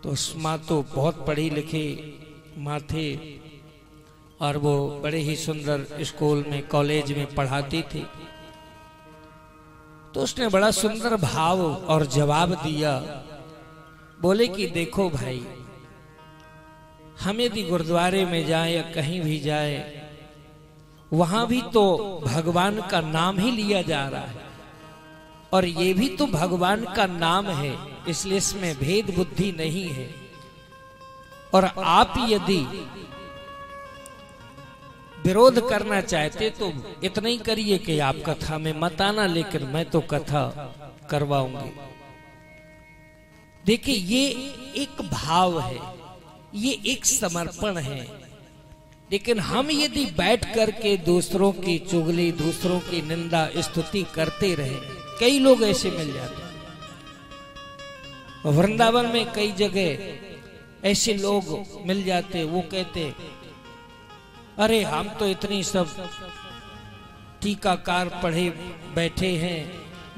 तो उस माँ तो बहुत पढ़ी लिखी माँ थे और वो बड़े ही सुंदर स्कूल में, कॉलेज में पढ़ाती थी। तो उसने बड़ा सुंदर भाव और जवाब दिया, बोले कि देखो भाई, हम यदि गुरुद्वारे में जाए या कहीं भी जाए, वहां भी तो भगवान का नाम ही लिया जा रहा है, और ये भी तो भगवान का नाम है, इसलिए इसमें भेद बुद्धि नहीं है। और आप यदि विरोध करना चाहते तो इतना ही करिए कि आप कथा में मत आना, लेकिन मैं तो कथा करवाऊंगी। देखिए, ये एक भाव है, ये एक समर्पण है। लेकिन हम यदि बैठ करके दूसरों की चुगली, दूसरों की निंदा स्तुति करते रहे, कई लोग ऐसे मिल जाते हैं। वृंदावन में कई जगह ऐसे लोग मिल जाते, वो कहते, अरे हम तो इतनी सब टीकाकार पढ़े बैठे हैं,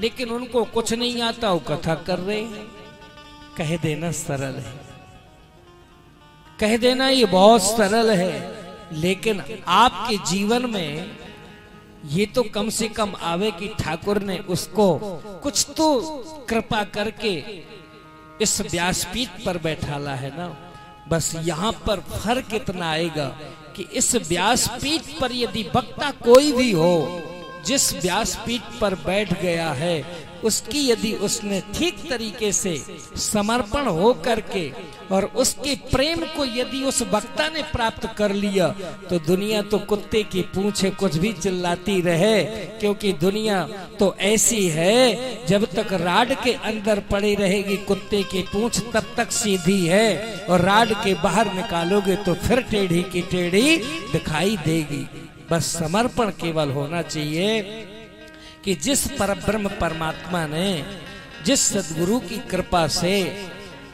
लेकिन उनको कुछ नहीं आता, वो कथा कर रहे हैं। कह देना सरल है, कह देना ये बहुत सरल है, लेकिन आपके जीवन में ये तो कम से कम आवे कि ठाकुर ने उसको कुछ तो कृपा करके इस व्यासपीठ पर बैठाला है ना। बस यहाँ पर फर्क इतना आएगा कि इस व्यासपीठ पर यदि वक्ता कोई भी हो, जिस व्यासपीठ पर बैठ गया है, उसकी यदि उसने ठीक तरीके से समर्पण हो करके और उसके प्रेम को यदि उस वक्ता ने प्राप्त कर लिया, तो दुनिया तो कुत्ते की पूंछे कुछ भी चिल्लाती रहे, क्योंकि दुनिया तो ऐसी है, जब तक राड के अंदर पड़ी रहेगी कुत्ते की पूंछ तब तक सीधी है, और राड के बाहर निकालोगे तो फिर टेढ़ी की टेढ़ी दिखाई देगी। बस समर्पण केवल होना चाहिए कि जिस परब्रह्म परमात्मा ने, जिस सद्गुरु की कृपा से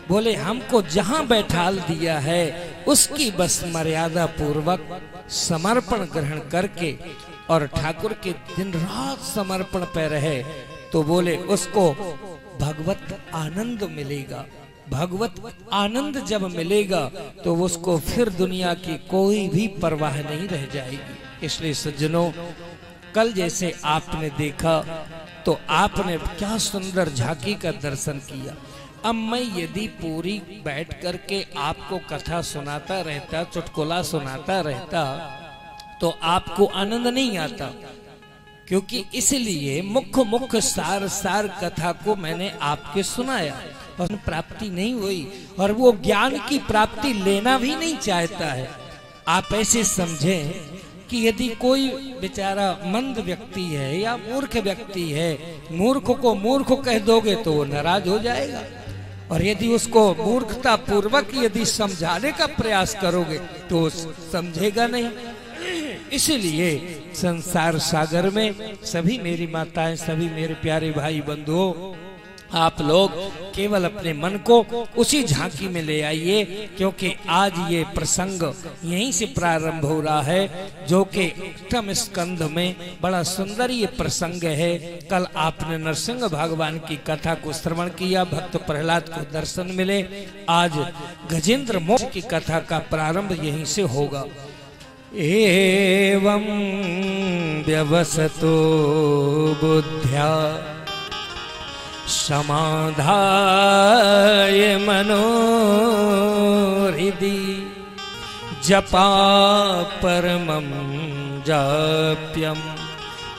बोले हमको जहां बैठाल दिया है, उसकी बस मर्यादा पूर्वक समर्पण ग्रहण करके और ठाकुर के दिन रात समर्पण पे रहे, तो बोले उसको भगवत आनंद मिलेगा। भगवत आनंद जब मिलेगा तो उसको फिर दुनिया की कोई भी परवाह नहीं रह जाएगी। इसलिए सज्जनों, कल जैसे आपने देखा तो आपने क्या सुंदर झांकी का दर्शन किया। अब मैं यदि पूरी बैठ करके आपको कथा सुनाता रहता, चुटकुला सुनाता रहता, तो आपको आनंद नहीं आता, क्योंकि इसलिए मुख्य सार सार कथा को मैंने आपके सुनाया और प्राप्ति नहीं हुई, और वो ज्ञान की प्राप्ति लेना भी नहीं चाहता है। आप ऐसे समझें कि यदि कोई बेचारा मंद व्यक्ति है या मूर्ख व्यक्ति है, मूर्ख को मूर्ख कह दोगे तो वो नाराज हो जाएगा, और यदि उसको मूर्खता पूर्वक यदि समझाने का प्रयास करोगे तो समझेगा नहीं। इसलिए संसार सागर में सभी मेरी माताएं, सभी मेरे प्यारे भाई बंधुओं, आप लोग केवल अपने मन को उसी झांकी में ले आइए, क्योंकि आज ये प्रसंग यहीं से प्रारंभ हो रहा है, जो कि अष्टम स्कंध में बड़ा सुंदर ये प्रसंग है। कल आपने नरसिंह भगवान की कथा को श्रवण किया, भक्त प्रहलाद को दर्शन मिले। आज गजेंद्र मोक्ष की कथा का प्रारंभ यहीं से होगा। एवं व्यवसतो बुद्ध्या समाधाय मनोहृदि जपा परमं जाप्यं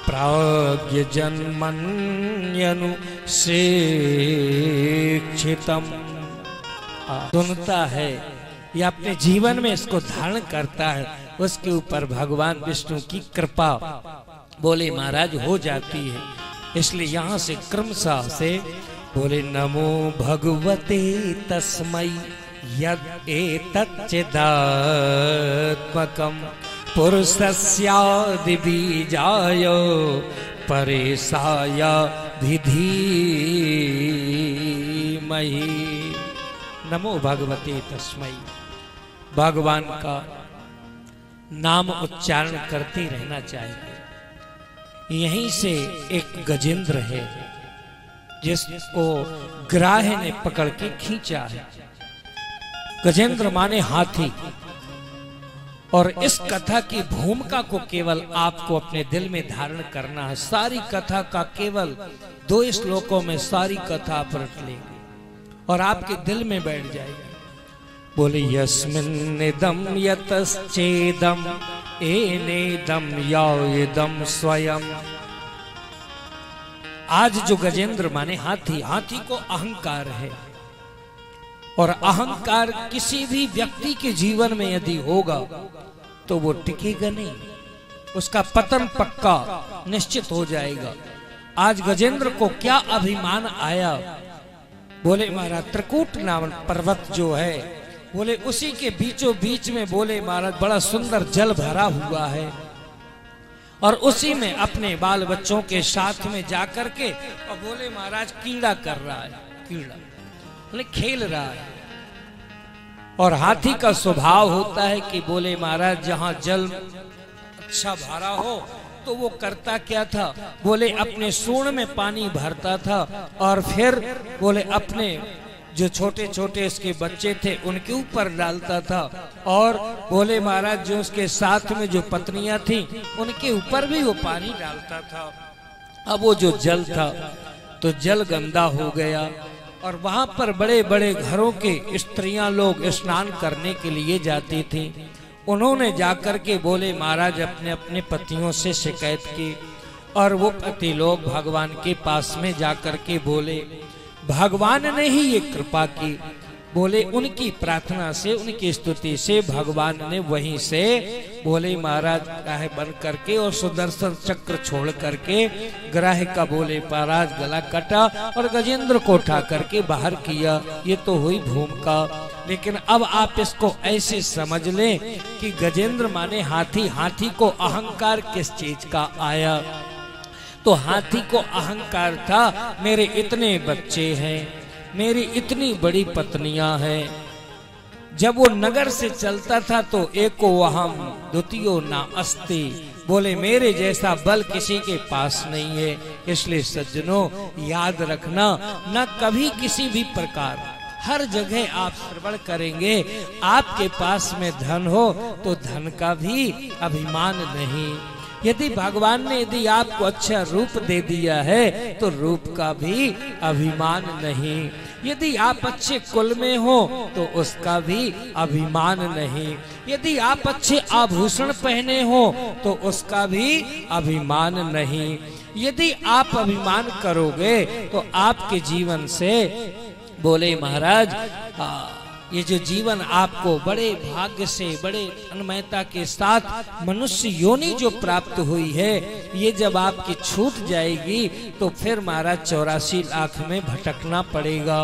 प्राज्ञ जन्मन्यनु शिक्षितम्। सुनता है या अपने जीवन में इसको धारण करता है, उसके ऊपर भगवान विष्णु की कृपा बोले महाराज हो जाती है। इसलिए यहाँ से क्रमशः से बोले नमो भगवते तस्मै यद् एतच्चिदात्मकं पुरुषस्यादि बीजाय परेशाय विधीमहि। नमो भगवते तस्मै। भगवान का नाम उच्चारण करते रहना चाहिए। यहीं से एक गजेंद्र है जिसको ग्राह ने पकड़ के खींचा है। गजेंद्र माने हाथी। और इस कथा की भूमिका को केवल आपको अपने दिल में धारण करना है। सारी कथा का केवल 2 श्लोकों में सारी कथा पलट लेंगे और आपके दिल में बैठ जाएगी। बोले यस्मिन्निदं यतश्चेदं एनेदं यावेदं स्वयं। आज जो गजेंद्र माने हाथी, हाथी को अहंकार है और अहंकार किसी भी व्यक्ति के जीवन में यदि होगा तो वो टिकेगा नहीं, उसका पतन पक्का निश्चित हो जाएगा। आज गजेंद्र को क्या अभिमान आया। बोले महाराज त्रिकूट नाम पर्वत जो है, बोले उसी के बीचों बीच में बोले महाराज बड़ा सुंदर जल भरा हुआ है और उसी में अपने बाल बच्चों के साथ में जाकर के और बोले महाराज कीड़ा कर रहा है, कीड़ा बोले खेल रहा है। और हाथी का स्वभाव होता है कि बोले महाराज जहां जल अच्छा भरा हो तो वो करता क्या था, बोले अपने सूंड में पानी भरता था और फिर बोले अपने जो छोटे छोटे इसके बच्चे थे उनके ऊपर डालता था और बोले महाराज जो उसके साथ में जो पत्नियां थी उनके ऊपर भी वो पानी डालता था। अब वो जो जल था तो जल गंदा हो गया और वहां पर बड़े बड़े घरों के स्त्रियां लोग स्नान करने के लिए जाती थी। उन्होंने जाकर के बोले महाराज अपने अपने पतियों से शिकायत की और वो पति लोग भगवान के पास में जाकर के बोले भगवान ने ही ये कृपा की। बोले उनकी प्रार्थना से उनकी स्तुति से भगवान ने वहीं से बोले महाराज ग्राह बन करके और सुदर्शन चक्र छोड़ करके ग्राह का बोले महाराज गला कटा और गजेंद्र को उठा करके बाहर किया। ये तो हुई भूमिका। लेकिन अब आप इसको ऐसे समझ लें कि गजेंद्र माने हाथी, हाथी को अहंकार किस चीज का आया। तो हाथी को अहंकार था मेरे इतने बच्चे हैं, मेरी इतनी बड़ी पत्नियां हैं। जब वो नगर से चलता था तो एको वहम द्वितीयो ना अस्ति, बोले मेरे जैसा बल किसी के पास नहीं है। इसलिए सज्जनों याद रखना न कभी किसी भी प्रकार हर जगह आप श्रवण करेंगे आपके पास में धन हो तो धन का भी अभिमान नहीं। यदि भगवान ने यदि आपको अच्छा रूप दे दिया है तो रूप का भी अभिमान नहीं। यदि आप अच्छे कुल में हो तो उसका भी अभिमान नहीं। यदि आप अच्छे आभूषण पहने हो तो उसका भी अभिमान नहीं। यदि आप अभिमान करोगे तो आपके जीवन से बोले महाराज ये जो जीवन आपको बड़े भाग्य से बड़े तन्मयता के साथ मनुष्य योनि जो प्राप्त हुई है ये जब आपकी छूट जाएगी तो फिर महाराज 84 लाख में भटकना पड़ेगा।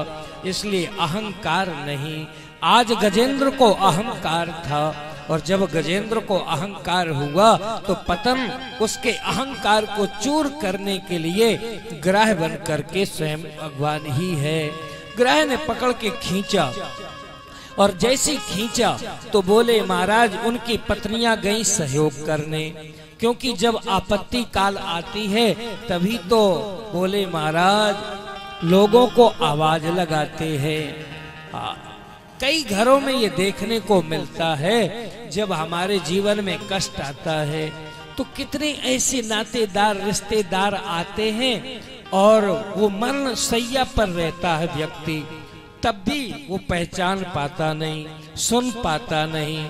इसलिए अहंकार नहीं। आज गजेंद्र को अहंकार था और जब गजेंद्र को अहंकार हुआ तो पतन उसके अहंकार को चूर करने के लिए ग्राह बन करके स्वयं भगवान ही है। ग्राह ने पकड़ के खींचा और जैसे खींचा तो बोले महाराज उनकी पत्नियां गई सहयोग करने, क्योंकि जब आपत्ति काल आती है तभी तो बोले महाराज लोगों को आवाज लगाते हैं। कई घरों में ये देखने को मिलता है, जब हमारे जीवन में कष्ट आता है तो कितने ऐसे नातेदार रिश्तेदार आते हैं और वो मरण शैया पर रहता है व्यक्ति, तब भी वो पहचान पाता नहीं, सुन पाता नहीं।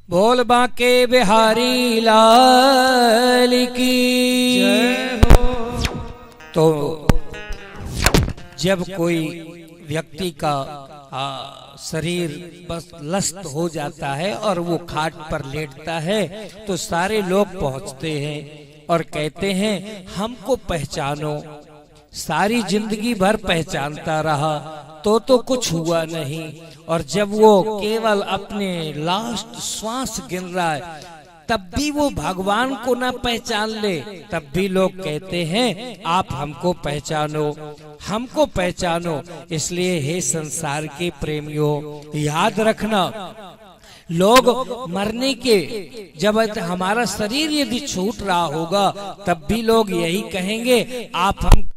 बोल बांके बिहारी लाल की जय हो। तो जब कोई व्यक्ति का शरीर बस लस्त हो जाता है और वो खाट पर लेटता है तो सारे लोग पहुंचते हैं और कहते हैं हमको पहचानो। सारी जिंदगी भर पहचानता रहा तो कुछ हुआ नहीं, और जब वो केवल अपने लास्ट श्वास गिन रहा है तब भी वो भगवान को ना पहचान ले, तब भी लोग कहते हैं आप हमको पहचानो, हमको पहचानो। इसलिए हे संसार के प्रेमियों, याद रखना, लोग मरने के जब हमारा शरीर यदि छूट रहा होगा तब भी लोग यही कहेंगे आप हम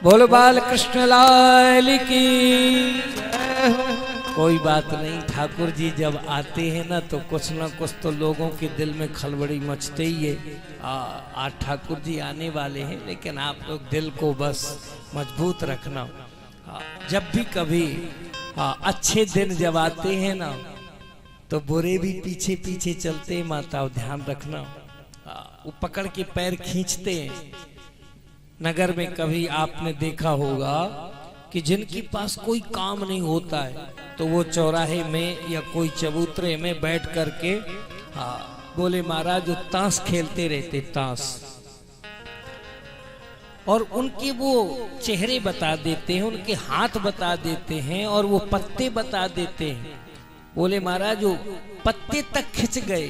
बोलो बाल कृष्ण लाल की। कोई बात नहीं, ठाकुर जी जब आते हैं ना तो कुछ ना कुछ तो लोगों के दिल में खलबड़ी मचते ही है। आज ठाकुर जी आने वाले हैं, लेकिन आप लोग दिल को बस मजबूत रखना। जब भी कभी अच्छे दिन जब आते हैं ना तो बुरे भी पीछे पीछे चलते हैं, माताओं ध्यान रखना। वो पकड़ के पैर खींचते हैं। नगर में कभी आपने देखा होगा कि जिनके पास कोई काम नहीं होता है तो वो चौराहे में या कोई चबूतरे में बैठ करके बोले महाराज जो ताश खेलते रहते, ताश, और उनके वो चेहरे बता देते हैं, उनके हाथ बता देते हैं और वो पत्ते बता देते हैं। बोले महाराज वो पत्ते तक खिंच गए,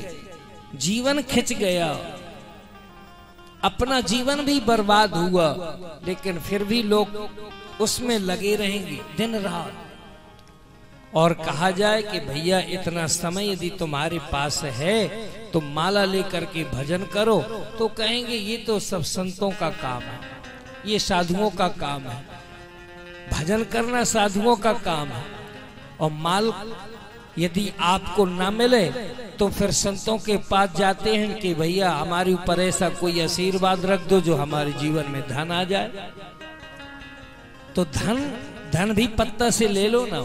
जीवन खिंच गया, अपना जीवन भी बर्बाद हुआ, लेकिन फिर भी लोग उसमें लगे रहेंगे दिन रात। और कहा जाए कि भैया इतना समय यदि तुम्हारे पास है तो माला लेकर के भजन करो, तो कहेंगे ये तो सब संतों का काम है, ये साधुओं का काम है, भजन करना साधुओं का काम है। और माल यदि आपको ना मिले तो फिर संतों के पास जाते हैं कि भैया हमारे ऊपर ऐसा कोई आशीर्वाद रख दो जो हमारे जीवन में धन आ जाए। तो धन भी पत्ता से ले लो ना।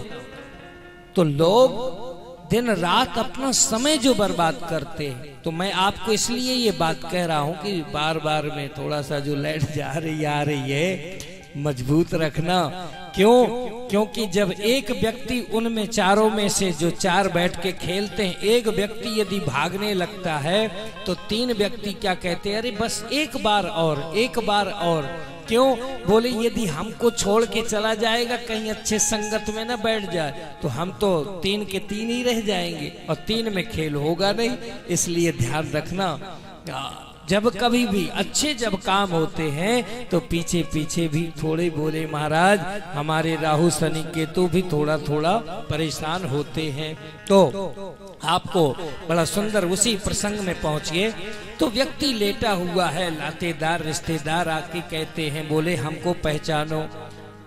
तो लोग दिन रात अपना समय जो बर्बाद करते हैं, तो मैं आपको इसलिए ये बात कह रहा हूं कि बार बार में थोड़ा सा जो लाइट जा रही आ रही है मजबूत रखना। क्यों? क्योंकि जब एक व्यक्ति उनमें चारों में से जो चार बैठ के खेलते हैं, एक व्यक्ति यदि भागने लगता है तो तीन व्यक्ति क्या कहते हैं, अरे बस एक बार और, एक बार और। क्यों? बोले यदि हमको छोड़ के चला जाएगा कहीं अच्छे संगत में ना बैठ जाए तो हम तो 3 के 3 ही रह जाएंगे और 3 में खेल होगा नहीं। इसलिए ध्यान रखना, जब कभी भी अच्छे जब काम होते हैं तो पीछे पीछे भी थोड़े बोले महाराज हमारे राहु शनि केतु भी थोड़ा थोड़ा परेशान होते हैं। तो आपको बड़ा सुंदर उसी प्रसंग में पहुंचिए। तो व्यक्ति लेटा हुआ है, नातेदार रिश्तेदार आके कहते हैं बोले हमको पहचानो,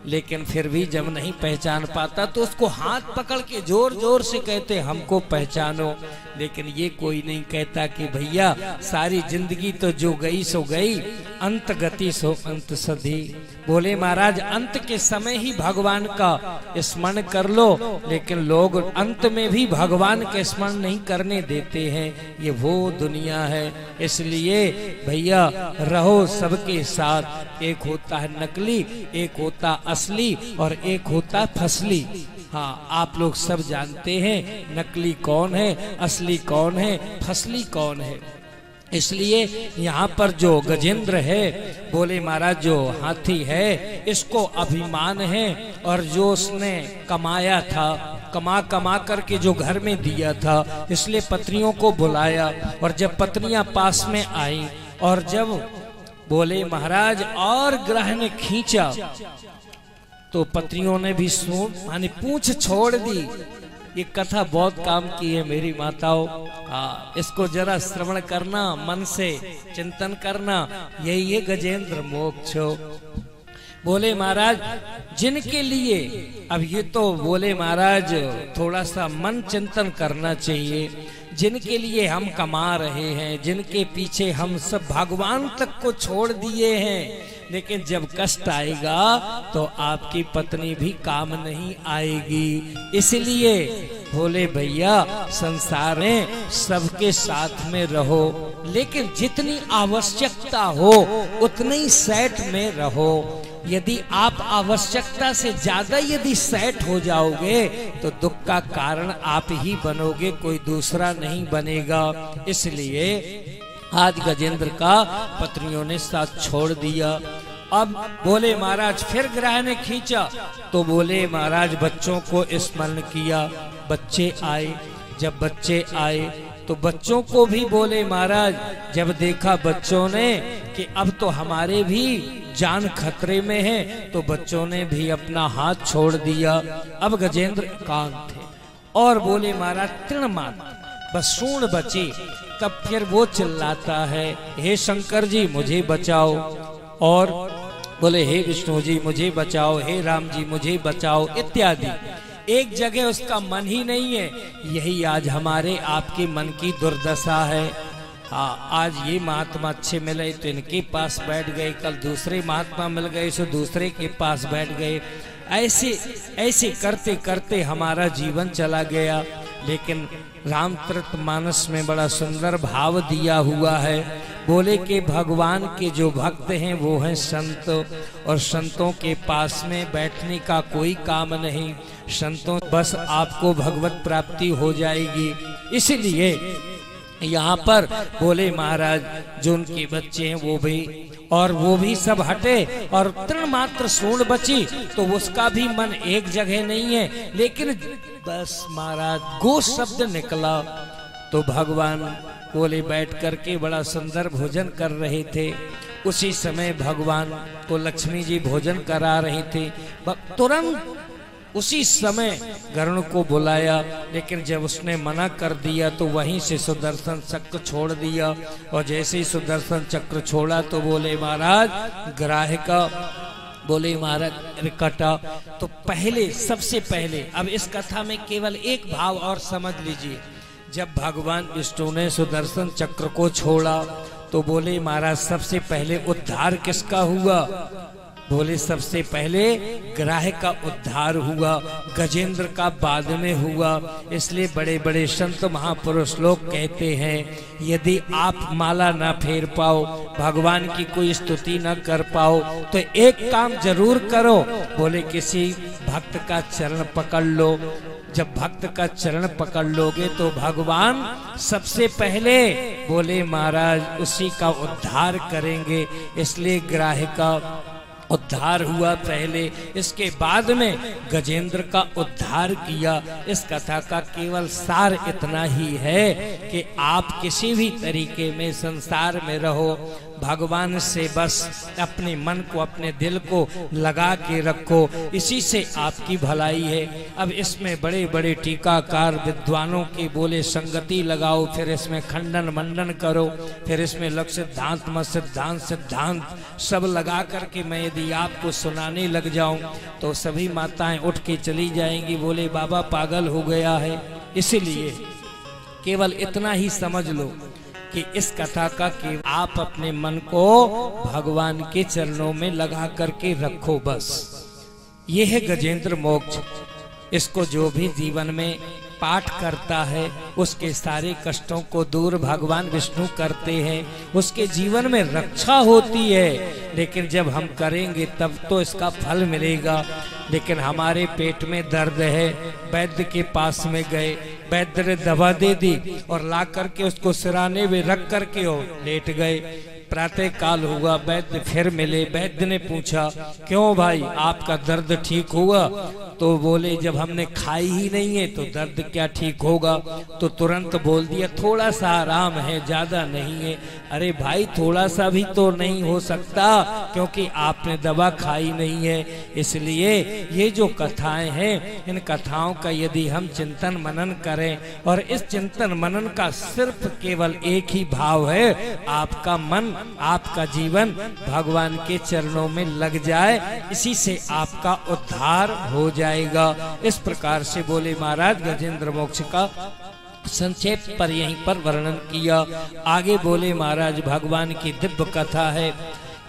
लेकिन फिर भी जब नहीं पहचान पाता तो उसको हाथ पकड़ के जोर जोर से कहते हमको पहचानो। लेकिन ये कोई नहीं कहता कि भैया सारी जिंदगी तो जो गई सो गई, अंत गति सो अंत सधी। बोले महाराज अंत के समय ही भगवान का स्मरण कर लो, लेकिन लोग अंत में भी भगवान के स्मरण नहीं करने देते हैं। ये वो दुनिया है। इसलिए भैया रहो सबके साथ। एक होता है नकली, एक होता असली और एक होता फसली। हाँ, आप लोग सब जानते हैं नकली कौन है, असली कौन है, फसली कौन है। इसलिए यहाँ पर जो गजेंद्र है, बोले महाराज जो हाथी है इसको अभिमान है, और जो उसने कमाया था कमा कमा करके जो घर में दिया था, इसलिए पत्नियों को बुलाया। और जब पत्नियां पास में आई और जब बोले महाराज और ग्रह ने खींचा तो पत्नियों ने भी माने पूंछ छोड़ दी। ये कथा बहुत काम की है मेरी माताओं। इसको जरा श्रवण करना, मन से चिंतन करना, यही है गजेंद्र मोक्ष। बोले महाराज जिनके लिए, अब ये तो बोले महाराज थोड़ा सा मन चिंतन करना चाहिए। जिनके लिए हम कमा रहे हैं, जिनके पीछे हम सब भगवान तक को छोड़ दिए हैं, लेकिन जब कष्ट आएगा तो आपकी पत्नी भी काम नहीं आएगी। इसलिए बोले भैया संसार में सबके साथ में रहो, लेकिन जितनी आवश्यकता हो उतनी ही सेट में रहो। यदि आप आवश्यकता से ज्यादा यदि सेट हो जाओगे तो दुख का कारण आप ही बनोगे, कोई दूसरा नहीं बनेगा। इसलिए आज गजेंद्र का पत्नियों ने साथ छोड़ दिया। अब बोले महाराज फिर ग्रह ने खींचा तो बोले महाराज बच्चों को स्मरण किया। बच्चे आए, जब बच्चे आए तो बच्चों को भी बोले महाराज जब देखा बच्चों ने कि अब तो हमारे भी जान खतरे में है, तो बच्चों ने भी अपना हाथ छोड़ दिया। अब गजेंद्र एकांत थे और बोले महाराज तृण मात्र बस सूंड बची। तब फिर वो चिल्लाता है हे शंकर जी मुझे बचाओ, और बोले हे विष्णु जी मुझे बचाओ, हे राम जी मुझे बचाओ इत्यादि। एक जगह उसका मन ही नहीं है। यही आज हमारे आपके मन की दुर्दशा है। हाँ, आज ये महात्मा अच्छे मिले तो इनके पास बैठ गए, कल दूसरे महात्मा मिल गए तो दूसरे के पास बैठ गए। ऐसे ऐसे करते करते हमारा जीवन चला गया। लेकिन रामचरितमानस में बड़ा सुंदर भाव दिया हुआ है। बोले कि भगवान के जो भक्त हैं वो हैं संत, और संतों के पास में बैठने का कोई काम नहीं। संतों बस आपको भगवत प्राप्ति हो जाएगी। इसलिए यहाँ पर बोले महाराज जो उनके बच्चे हैं वो भी, और वो भी सब हटे और तृण मात्र सूंड बची, तो उसका भी मन एक जगह नहीं है। लेकिन बस महाराज गो शब्द निकला तो भगवान बोले बैठ करके बड़ा सुंदर भोजन कर रहे थे। उसी समय भगवान को लक्ष्मी जी भोजन करा रही थी। तुरंत उसी समय गरुड़ को बुलाया, लेकिन जब उसने मना कर दिया तो वहीं से सुदर्शन चक्र छोड़ दिया। और जैसे ही सुदर्शन चक्र छोड़ा तो बोले महाराज ग्राह का, बोले महाराज कटा। तो पहले सबसे पहले अब इस कथा में केवल एक भाव और समझ लीजिए। जब भगवान विष्णु ने सुदर्शन चक्र को छोड़ा तो बोले महाराज सबसे पहले उद्धार किसका हुआ? बोले सबसे पहले ग्राह का उद्धार हुआ, गजेंद्र का बाद में हुआ। इसलिए बड़े बड़े संत महापुरुष लोग कहते हैं यदि आप माला ना फेर पाओ, भगवान की कोई स्तुति ना कर पाओ, तो एक काम जरूर करो। बोले किसी भक्त का चरण पकड़ लो। जब भक्त का चरण पकड़ लोगे तो भगवान सबसे पहले बोले महाराज उसी का उद्धार करेंगे। इसलिए ग्राह का उद्धार हुआ पहले, इसके बाद में गजेंद्र का उद्धार किया। इस कथा का केवल सार इतना ही है कि आप किसी भी तरीके में संसार में रहो, भगवान से बस अपने मन को, अपने दिल को लगा के रखो, इसी से आपकी भलाई है। अब इसमें बड़े बड़े टीकाकार विद्वानों के बोले संगति लगाओ, फिर इसमें खंडन मंडन करो, फिर इसमें लक्ष्य सिद्धांत मत सिद्धांत सिद्धांत सब लगा करके मैं यदि आपको सुनाने लग जाऊं तो सभी माताएं उठ के चली जाएंगी, बोले बाबा पागल हो गया है। इसलिए केवल इतना ही समझ लो कि इस कथा का कि आप अपने मन को भगवान के चरणों में लगा करके रखो, बस ये है गजेंद्र मोक्ष। इसको जो भी जीवन में पाठ करता है उसके सारे कष्टों को दूर भगवान विष्णु करते हैं, उसके जीवन में रक्षा होती है। लेकिन जब हम करेंगे तब तो इसका फल मिलेगा। लेकिन हमारे पेट में दर्द है, वैद्य के पास में गए, वैद्य ने दवा दे दी और ला करके उसको सिराने में रख करके हो लेट गए। प्रातः काल हुआ, वैद्य फिर मिले, वैद्य ने पूछा क्यों भाई आपका दर्द ठीक हुआ? तो बोले जब हमने खाई ही नहीं है तो दर्द क्या ठीक होगा? तो तुरंत बोल दिया थोड़ा सा आराम है, ज्यादा नहीं है। अरे भाई थोड़ा सा भी तो नहीं हो सकता, क्योंकि आपने दवा खाई नहीं है। इसलिए ये जो कथाएं हैं, इन कथाओं का यदि हम चिंतन मनन करें, और इस चिंतन मनन का सिर्फ केवल एक ही भाव है, आपका मन, आपका जीवन भगवान के चरणों में लग जाए, इसी से आपका उद्धार हो जाएगा। इस प्रकार से बोले महाराज गजेंद्र मोक्ष का संक्षेप पर यहीं पर वर्णन किया। आगे बोले महाराज भगवान की दिव्य कथा है,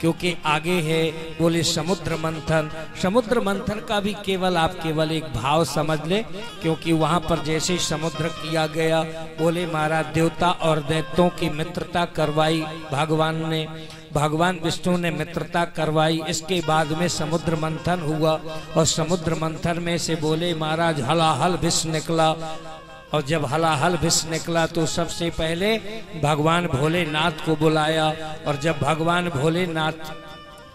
क्योंकि आगे है बोले समुद्र मंथन। समुद्र मंथन का भी केवल आप केवल एक भाव समझ ले, क्योंकि वहां पर जैसे समुद्र किया गया, बोले महाराज देवता और दैत्यों की मित्रता करवाई भगवान ने, भगवान विष्णु ने मित्रता करवाई। इसके बाद में समुद्र मंथन हुआ, और समुद्र मंथन में से बोले महाराज हलाहल विष निकला। और जब हलाहल विष निकला तो सबसे पहले भगवान भोलेनाथ को बुलाया, और जब भगवान भोलेनाथ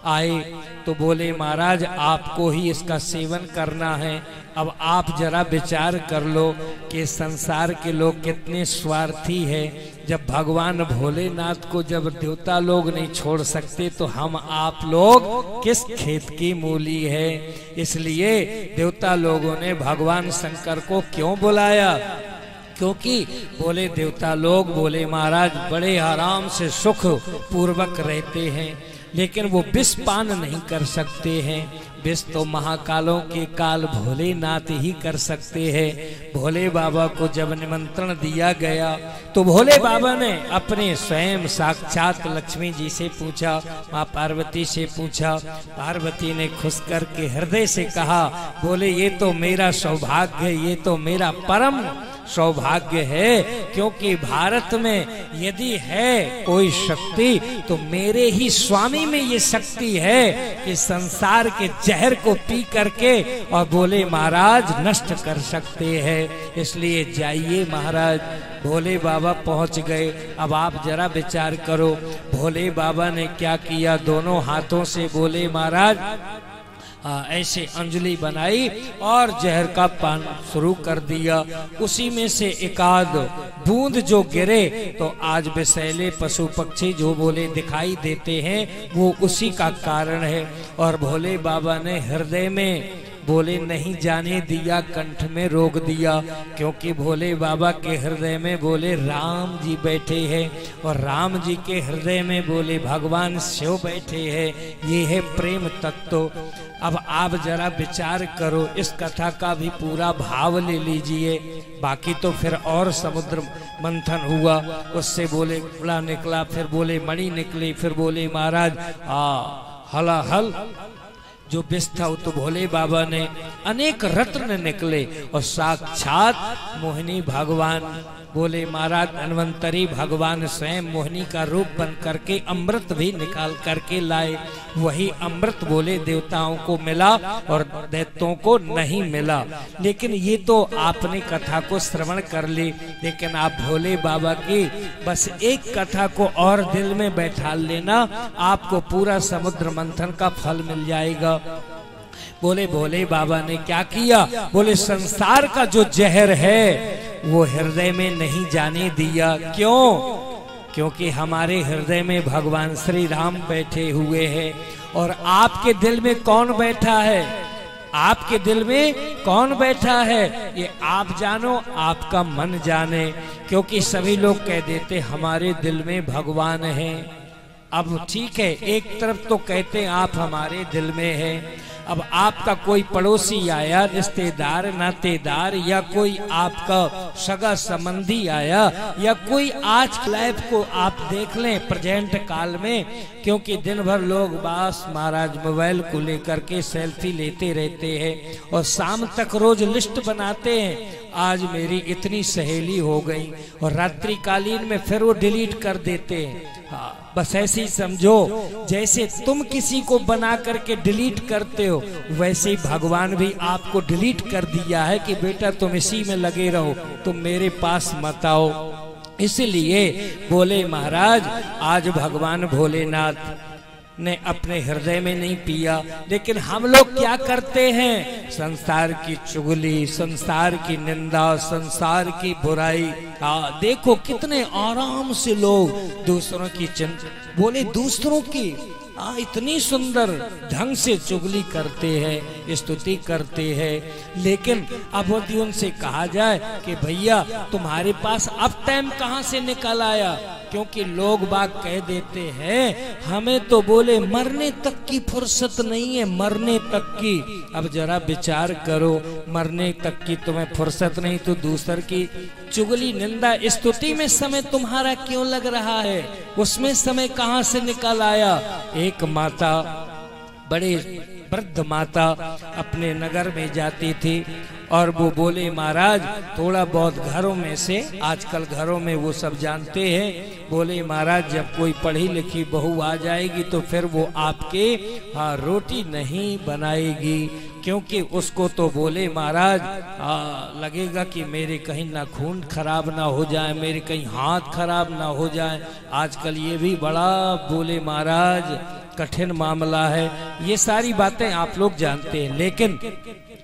आए तो बोले महाराज आपको ही इसका सेवन करना है। अब आप जरा विचार कर लो कि संसार के लोग कितने स्वार्थी हैं। जब भगवान भोलेनाथ को जब देवता लोग नहीं छोड़ सकते तो हम आप लोग किस खेत की मूली है। इसलिए देवता लोगों ने भगवान शंकर को क्यों बुलाया? क्योंकि बोले देवता लोग बोले महाराज बड़े आराम से सुख पूर्वक रहते हैं, लेकिन वो विष पान नहीं कर सकते हैं। विष तो महाकालों के काल भोलेनाथ ही कर सकते हैं। भोले बाबा को जब निमंत्रण दिया गया तो भोले बाबा ने अपने स्वयं साक्षात लक्ष्मी जी से पूछा, माँ पार्वती से पूछा। पार्वती ने खुश करके हृदय से कहा, बोले ये तो मेरा सौभाग्य है, ये तो मेरा परम सौभाग्य है, क्योंकि भारत में यदि है कोई शक्ति तो मेरे ही स्वामी में ये शक्ति है कि संसार के जहर को पी करके और बोले महाराज नष्ट कर सकते हैं। इसलिए जाइए महाराज। भोले बाबा पहुंच गए। अब आप जरा विचार करो भोले बाबा ने क्या किया। दोनों हाथों से बोले महाराज ऐसे अंजलि बनाई और जहर का पान शुरू कर दिया। उसी में से एकाध बूंद जो गिरे तो आज विषैले पशु पक्षी जो बोले दिखाई देते हैं वो उसी का कारण है। और भोले बाबा ने हृदय में बोले नहीं जाने दिया, कंठ में रोक दिया, क्योंकि भोले बाबा के हृदय में बोले राम जी बैठे हैं और राम जी के हृदय में बोले भगवान शिव बैठे हैं। ये है प्रेम तत्व। अब आप जरा विचार करो, इस कथा का भी पूरा भाव ले लीजिए। बाकी तो फिर और समुद्र मंथन हुआ, उससे बोले घोड़ा निकला, फिर बोले मणि निकली, फिर बोले महाराज हलाहल जो विष था तो भोले बाबा ने अनेक रत्न निकले और साक्षात मोहिनी भगवान बोले महाराज धन्वंतरी भगवान स्वयं मोहिनी का रूप बन करके अमृत भी निकाल करके लाए। वही अमृत बोले देवताओं को मिला और दैत्यों को नहीं मिला। लेकिन ये तो आपने कथा को श्रवण कर ली, लेकिन आप भोले बाबा की बस एक कथा को और दिल में बैठा लेना, आपको पूरा समुद्र मंथन का फल मिल जाएगा। बोले भोले बाबा ने क्या किया? बोले संसार का जो जहर है वो हृदय में नहीं जाने दिया। क्यों? क्योंकि हमारे हृदय में भगवान श्री राम बैठे हुए हैं। और आपके दिल में कौन बैठा है? आपके दिल में कौन बैठा है ये आप जानो, आपका मन जाने। क्योंकि सभी लोग कह देते हमारे दिल में भगवान है। अब ठीक है, एक तरफ तो कहते आप हमारे दिल में है, अब आपका कोई पड़ोसी आया, रिश्तेदार नातेदार, या कोई आपका सगा संबंधी आया, या कोई आज लाइफ को आप देख लें प्रेजेंट काल में, क्योंकि दिन भर लोग बस महाराज मोबाइल को लेकर के सेल्फी लेते रहते हैं और शाम तक रोज लिस्ट बनाते हैं, आज मेरी इतनी सहेली हो गई, और रात्रि कालीन में फिर वो डिलीट कर देते हैं। हाँ, बस ऐसे ही समझो जैसे तुम किसी को बना करके डिलीट करते हो, वैसे ही भगवान भी आपको डिलीट कर दिया है कि बेटा तुम इसी में लगे रहो, तुम मेरे पास मत आओ। इसलिए बोले महाराज आज भगवान भोलेनाथ ने अपने हृदय में नहीं पिया। लेकिन हम लोग क्या करते हैं? संसार की चुगली, संसार की निंदा, संसार की बुराई। देखो कितने आराम से लोग दूसरों की बोले दूसरों की इतनी सुंदर ढंग से चुगली करते हैं, स्तुति करते हैं। लेकिन अब यदि उनसे कहा जाए कि भैया तुम्हारे पास अब टाइम कहाँ से निकल आया, क्योंकि लोग बाग कह देते हैं हमें तो बोले मरने तक की फुर्सत नहीं है, मरने तक की। अब जरा विचार करो, मरने तक की तुम्हें फुर्सत नहीं तो दूसर की चुगली निंदा स्तुति में समय तुम्हारा क्यों लग रहा है? उसमें समय कहाँ से निकल आया? एक माता, बड़े वृद्ध माता अपने नगर में जाती थी और वो बोले महाराज थोड़ा बहुत घरों में से, आजकल घरों में वो सब जानते हैं, बोले महाराज जब कोई पढ़ी लिखी बहू आ जाएगी तो फिर वो आपके रोटी नहीं बनाएगी, क्योंकि उसको तो बोले महाराज लगेगा कि मेरे कहीं ना खून खराब ना हो जाए, मेरे कहीं हाथ खराब ना हो जाए। आजकल ये भी बड़ा बोले महाराज कठिन मामला है। ये सारी बातें आप लोग जानते हैं, लेकिन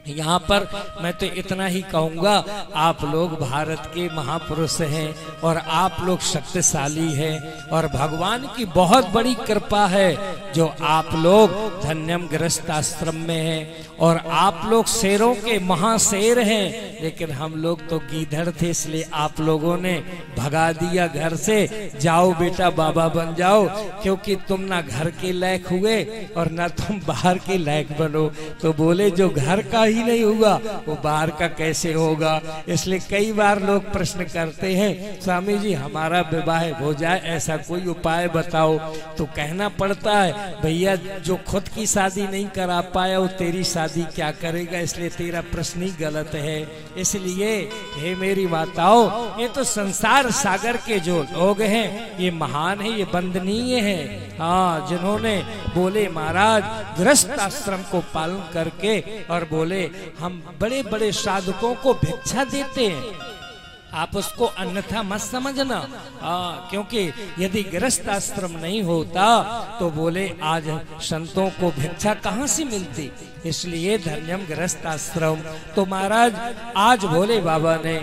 यहाँ पर मैं तो इतना ही कहूँगा, आप लोग भारत के महापुरुष हैं और आप लोग शक्तिशाली हैं और भगवान की बहुत बड़ी कृपा है जो आप लोग धन्यम गृहस्थ आश्रम में हैं और आप लोग शेरों के महाशेर हैं। लेकिन हम लोग तो गीदड़ थे, इसलिए आप लोगों ने भगा दिया घर से, जाओ बेटा बाबा बन जाओ, क्योंकि तुम ना घर के लायक हुए और ना तुम बाहर के लायक बनो। तो बोले जो घर का ही नहीं होगा वो बाहर का कैसे होगा? इसलिए कई बार लोग प्रश्न करते हैं स्वामी जी हमारा विवाह हो जाए, ऐसा कोई उपाय बताओ। तो कहना पड़ता है भैया जो खुद की शादी नहीं करा पाया वो तेरी शादी क्या करेगा, इसलिए तेरा प्रश्न ही गलत है। इसलिए हे मेरी माताओं, ये तो संसार सागर के जो लोग हैं ये महान है, ये वंदनीय है। हाँ, जिन्होंने बोले महाराज गृहस्थ आश्रम को पालन करके और बोले हम बड़े बड़े साधकों को भिक्षा देते हैं, आप उसको अन्यथा मत समझना। क्योंकि यदि गृहस्थ आश्रम नहीं होता तो बोले आज संतों को भिक्षा कहाँ से मिलती। इसलिए धन्यम गृहस्थ आश्रम। तो महाराज आज भोले बाबा ने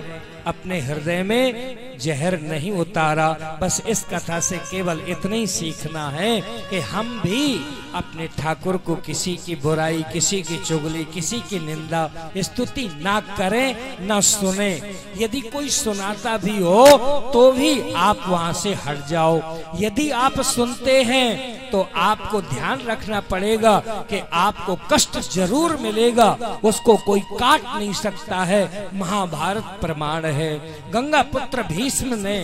अपने हृदय में जहर नहीं उतारा। बस इस कथा से केवल इतना ही सीखना है कि हम भी अपने ठाकुर को किसी की बुराई, किसी की चुगली, किसी की निंदा स्तुति ना करें, ना सुने। यदि कोई सुनाता भी हो तो भी आप वहां से हट जाओ। यदि आप सुनते हैं तो आपको ध्यान रखना पड़ेगा कि आपको कष्ट जरूर मिलेगा, उसको कोई काट नहीं सकता है। महाभारत प्रमाण है। गंगा पुत्र भीष्म ने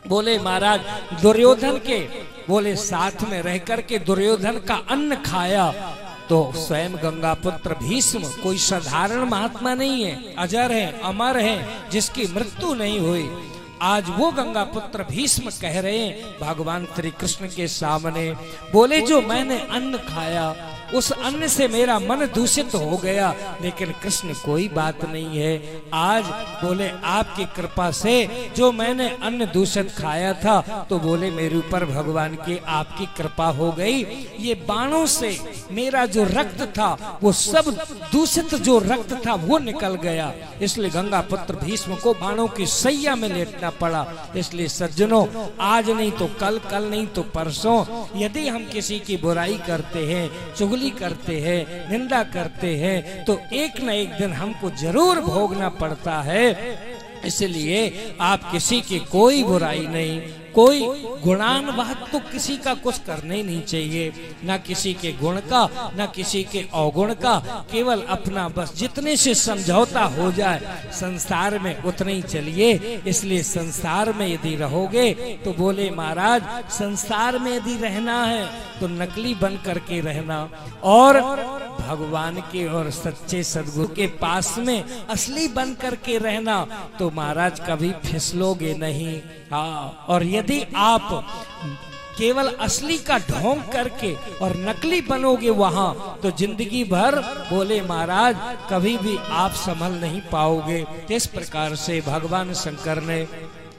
बोले महाराज दुर्योधन के बोले साथ में रह करके दुर्योधन का अन्न खाया, तो स्वयं गंगा पुत्र भीष्म कोई साधारण महात्मा नहीं है, अजर है, अमर है, जिसकी मृत्यु नहीं हुई। आज वो गंगा पुत्र भीष्म कह रहे हैं भगवान श्री कृष्ण के सामने, बोले जो मैंने अन्न खाया उस अन्न से मेरा मन दूषित हो गया, लेकिन कृष्ण कोई बात नहीं है। आज बोले आपकी कृपा से जो मैंने अन्न दूषित खाया था तो बोले मेरे ऊपर भगवान की आपकी कृपा हो गई। ये बाणों से मेरा जो रक्त था वो सब दूषित जो रक्त था वो निकल गया, इसलिए गंगा पुत्र भीष्म को बाणों की सैया में लेटना पड़ा। इसलिए सज्जनों, आज नहीं तो कल, कल नहीं तो परसों, यदि हम किसी की बुराई करते हैं, चुगली करते हैं, निंदा करते हैं, तो एक न एक दिन हमको जरूर भोगना पड़ता है। इसलिए आप किसी की कोई बुराई नहीं, कोई गुणानुवाद तो किसी का कुछ करना ही नहीं चाहिए, ना किसी के गुण का ना किसी के अवगुण का, केवल अपना बस जितने से समझौता हो जाए संसार में उतने ही चलिए। इसलिए संसार में यदि रहोगे तो बोले महाराज संसार में यदि रहना है तो नकली बन करके रहना, और भगवान के और सच्चे सद्गुरु के पास में असली बन करके रहना, तो महाराज कभी फिसलोगे नहीं। हाँ, और यदि आप केवल असली का ढोंग करके और नकली बनोगे वहां, तो जिंदगी भर बोले महाराज कभी भी आप संभल नहीं पाओगे। इस प्रकार से भगवान शंकर ने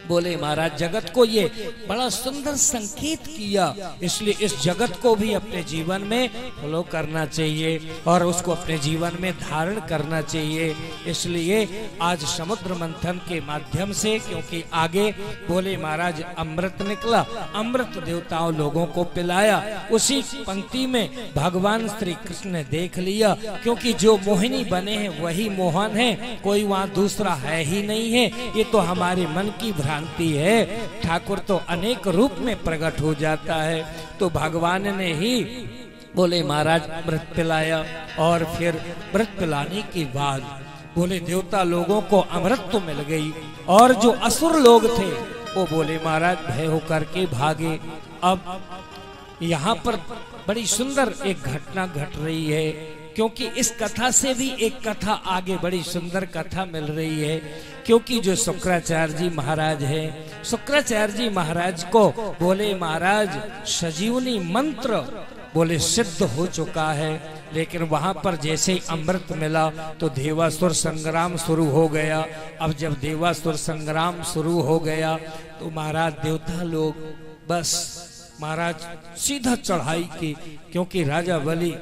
बोले महाराज जगत को ये बड़ा सुंदर संकेत किया, इसलिए इस जगत को भी अपने जीवन में फॉलो करना चाहिए और उसको अपने जीवन में धारण करना चाहिए। इसलिए आज समुद्र मंथन के माध्यम से, क्योंकि आगे बोले महाराज अमृत निकला, अमृत देवताओं लोगों को पिलाया, उसी पंक्ति में भगवान श्री कृष्ण ने देख लिया, क्योंकि जो मोहिनी बने हैं वही मोहन है, कोई वहाँ दूसरा है ही नहीं है। ये तो हमारे मन की भ्रांति है, ठाकुर तो अनेक रूप में प्रकट हो जाता है। तो भगवान ने ही बोले महाराज अमृत पिलाया, और फिर अमृत पिलाने के बाद बोले देवता लोगों को अमृत तो मिल गई, और जो असुर लोग थे वो बोले महाराज भय होकर के भागे। अब यहाँ पर बड़ी सुंदर एक घटना घट रही है, क्योंकि इस कथा से भी एक कथा आगे बड़ी सुंदर कथा मिल रही है। क्योंकि जो शुक्राचार्य जी महाराज हैं, शुक्राचार्य जी महाराज को बोले महाराज सजीवनी मंत्र बोले सिद्ध हो चुका है, लेकिन वहां पर जैसे ही अमृत मिला तो देवासुर संग्राम शुरू हो गया। अब जब देवासुर संग्राम शुरू हो गया तो महाराज देवता लोग बस महाराज सीधा चढ़ाई की, क्योंकि राजा बलि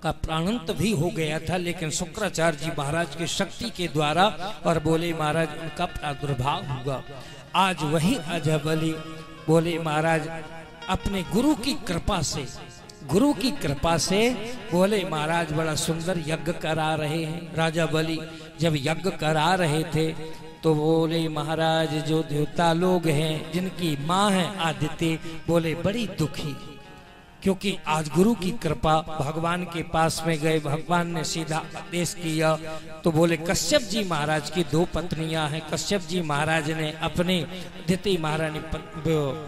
का प्राणंत भी हो गया था, लेकिन शुक्राचार्य जी महाराज की शक्ति के द्वारा और बोले महाराज उनका प्रादुर्भाव हुआ। आज वही राजा बलि बोले महाराज अपने गुरु की कृपा से, गुरु की कृपा से बोले महाराज बड़ा सुंदर यज्ञ करा रहे हैं। राजा बलि जब यज्ञ करा रहे थे तो बोले महाराज जो देवता लोग हैं जिनकी माँ है आदित्य, बोले बड़ी दुखी, क्योंकि आज गुरु की कृपा, भगवान के पास में गए, भगवान ने सीधा आदेश किया। तो बोले कश्यप जी महाराज की दो पत्नियां हैं, कश्यप जी महाराज ने अपनी दिति महारानी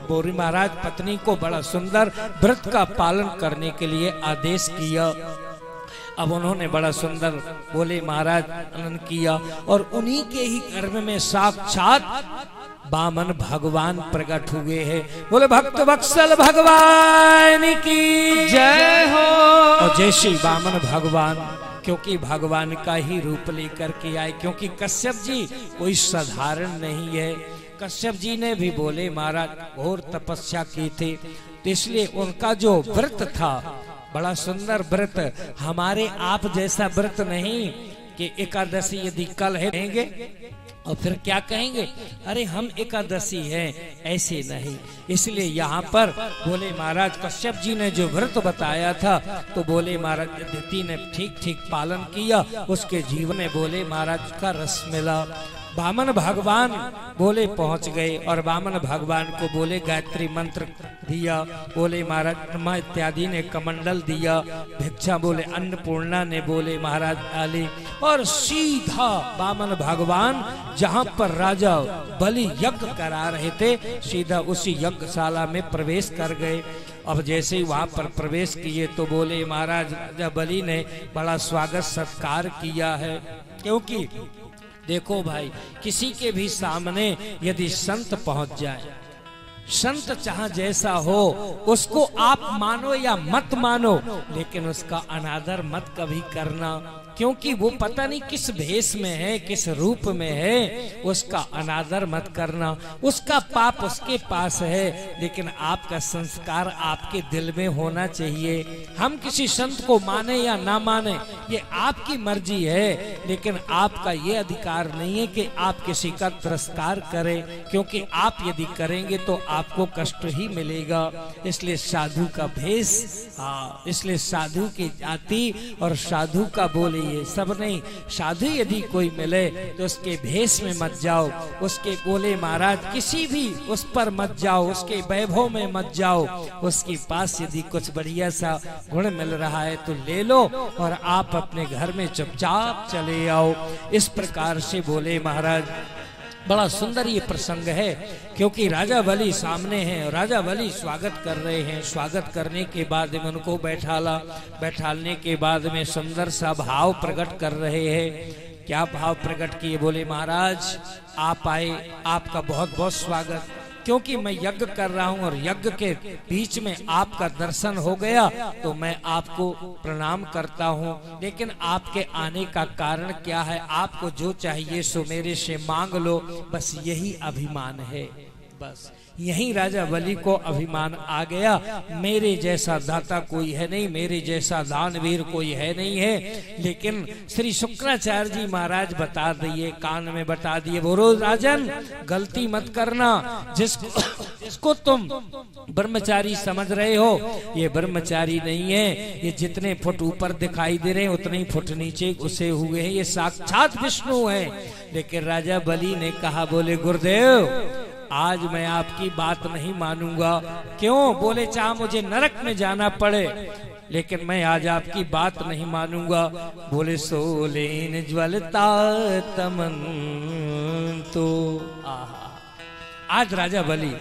बोरी महाराज पत्नी को बड़ा सुंदर व्रत का पालन करने के लिए आदेश किया। अब उन्होंने बड़ा सुंदर बोले महाराज पालन किया, और उन्हीं के ही गर्भ में साक्षात वामन भगवान प्रकट हुए हैं। बोले भक्त वत्सल भगवान की जय हो। और जय श्री वामन भगवान, क्योंकि भगवान का ही रूप लेकर के आए, क्योंकि कश्यप जी कोई साधारण नहीं है। कश्यप जी ने भी बोले महाराज घोर तपस्या की थी, तो इसलिए उनका जो व्रत था बड़ा सुंदर व्रत, हमारे आप जैसा व्रत नहीं कि एकादशी यदि कल है कहेंगे और फिर क्या कहेंगे, अरे हम एकादशी हैं, ऐसे नहीं। इसलिए यहाँ पर बोले महाराज कश्यप जी ने जो व्रत बताया था तो बोले महाराज दिति ने ठीक ठीक पालन किया, उसके जीवन में बोले महाराज का रस मिला। वामन भगवान बोले पहुंच गए, और वामन भगवान को बोले गायत्री मंत्र दिया, बोले महाराज ब्रह्मा इत्यादि ने कमंडल दिया, भिक्षा बोले अन्नपूर्णा ने बोले महाराज डाली, और सीधा वामन भगवान जहां पर राजा बलि यज्ञ करा रहे थे सीधा उसी यज्ञशाला में प्रवेश कर गए। अब जैसे ही वहां पर प्रवेश किए तो बोले महाराज राजा बलि ने बड़ा स्वागत सत्कार किया है, क्योंकि देखो भाई, किसी के भी सामने यदि संत पहुंच जाए, संत चाहे जैसा हो, उसको आप मानो या मत मानो, लेकिन उसका अनादर मत कभी करना, क्योंकि वो पता नहीं किस भेष में है, किस रूप में है, उसका अनादर मत करना। उसका पाप उसके पास है, लेकिन आपका संस्कार आपके दिल में होना चाहिए। हम किसी संत को माने या ना माने, ये आपकी मर्जी है, लेकिन आपका ये अधिकार नहीं है कि आप किसी का तिरस्कार करें, क्योंकि आप यदि करेंगे तो आपको कष्ट ही मिलेगा। इसलिए साधु का भेष, इसलिए साधु की जाति और साधु का बोले ये सब नहीं। साधु यदि कोई मिले तो उसके भेष में मत जाओ, उसके बोले महाराज किसी भी उस पर मत जाओ, उसके वैभव में मत जाओ। उसके पास यदि कुछ बढ़िया सा गुण मिल रहा है तो ले लो और आप अपने घर में चुपचाप चले आओ। इस प्रकार से बोले महाराज। बड़ा सुंदर ये प्रसंग है, क्योंकि राजा बलि सामने हैं और राजा बलि स्वागत कर रहे हैं। स्वागत करने के बाद में उनको बैठालने के बाद में सुंदर सा भाव प्रकट कर रहे हैं। क्या भाव प्रकट किए? बोले महाराज आप आए, आपका बहुत बहुत स्वागत, क्योंकि मैं यज्ञ कर रहा हूं और यज्ञ के बीच में आपका दर्शन हो गया तो मैं आपको प्रणाम करता हूं। लेकिन आपके आने का कारण क्या है? आपको जो चाहिए सो मेरे से मांग लो, बस यही अभिमान है। बस यही राजा बलि को अभिमान आ गया, मेरे जैसा दाता कोई है नहीं, मेरे जैसा दानवीर कोई है नहीं है। लेकिन श्री शुक्राचार्य जी महाराज बता दिए, कान में बता दिए, बोलो राजन गलती मत करना। जिसको तुम ब्रह्मचारी समझ रहे हो, ये ब्रह्मचारी नहीं है। ये जितने फुट ऊपर दिखाई दे रहे हैं उतने ही फुट नीचे घुसे हुए हैं, ये साक्षात विष्णु है। लेकिन राजा बलि ने कहा, बोले गुरुदेव आज मैं आपकी बात नहीं मानूंगा। क्यों? बोले चाहे मुझे नरक में जाना पड़े, लेकिन मैं आज आपकी बात नहीं मानूंगा। बोले सोलेन ज्वलता तमन तो आज राजा बलि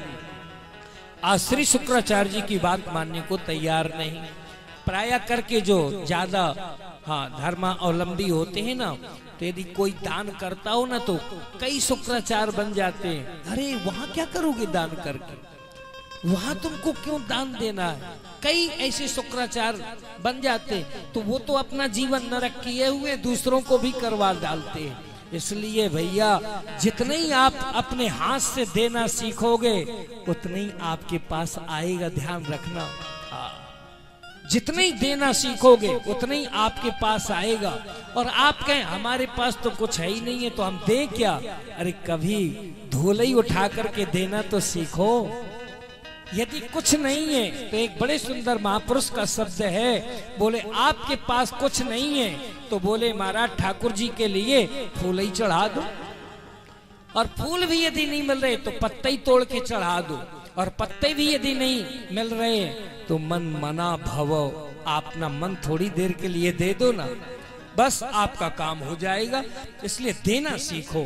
आज श्री शुक्राचार्य जी की बात मानने को तैयार नहीं। प्राय करके जो ज्यादा धर्मावलंबी होते हैं ना, तो यदि कोई दान करता हो ना तो कई शुक्राचार्य बन जाते हैं। अरे वहां क्या करोगे दान करके, वहां तुमको क्यों दान देना है? कई ऐसे शुक्राचार्य बन जाते, तो वो तो अपना जीवन नरक किए हुए दूसरों को भी करवा डालते हैं। इसलिए भैया जितने ही आप अपने हाथ से देना सीखोगे उतने ही आपके पास आएगा, ध्यान रखना। जितने ही देना सीखोगे उतने ही आपके पास आएगा। और आप कहें हमारे पास तो कुछ है ही नहीं है तो हम दें क्या? अरे कभी धोलई उठा करके देना तो सीखो। यदि कुछ नहीं है तो एक बड़े सुंदर महापुरुष का शब्द है, बोले आपके पास कुछ नहीं है तो बोले महाराज ठाकुर जी के लिए फूल ही चढ़ा दो, और फूल भी यदि नहीं मिल रहे तो पत्ते ही तोड़ के चढ़ा दो, और पत्ते भी यदि नहीं मिल रहे तो मन मना भव, आप अपना मन थोड़ी देर के लिए दे दो ना, बस आपका काम हो जाएगा। इसलिए देना सीखो।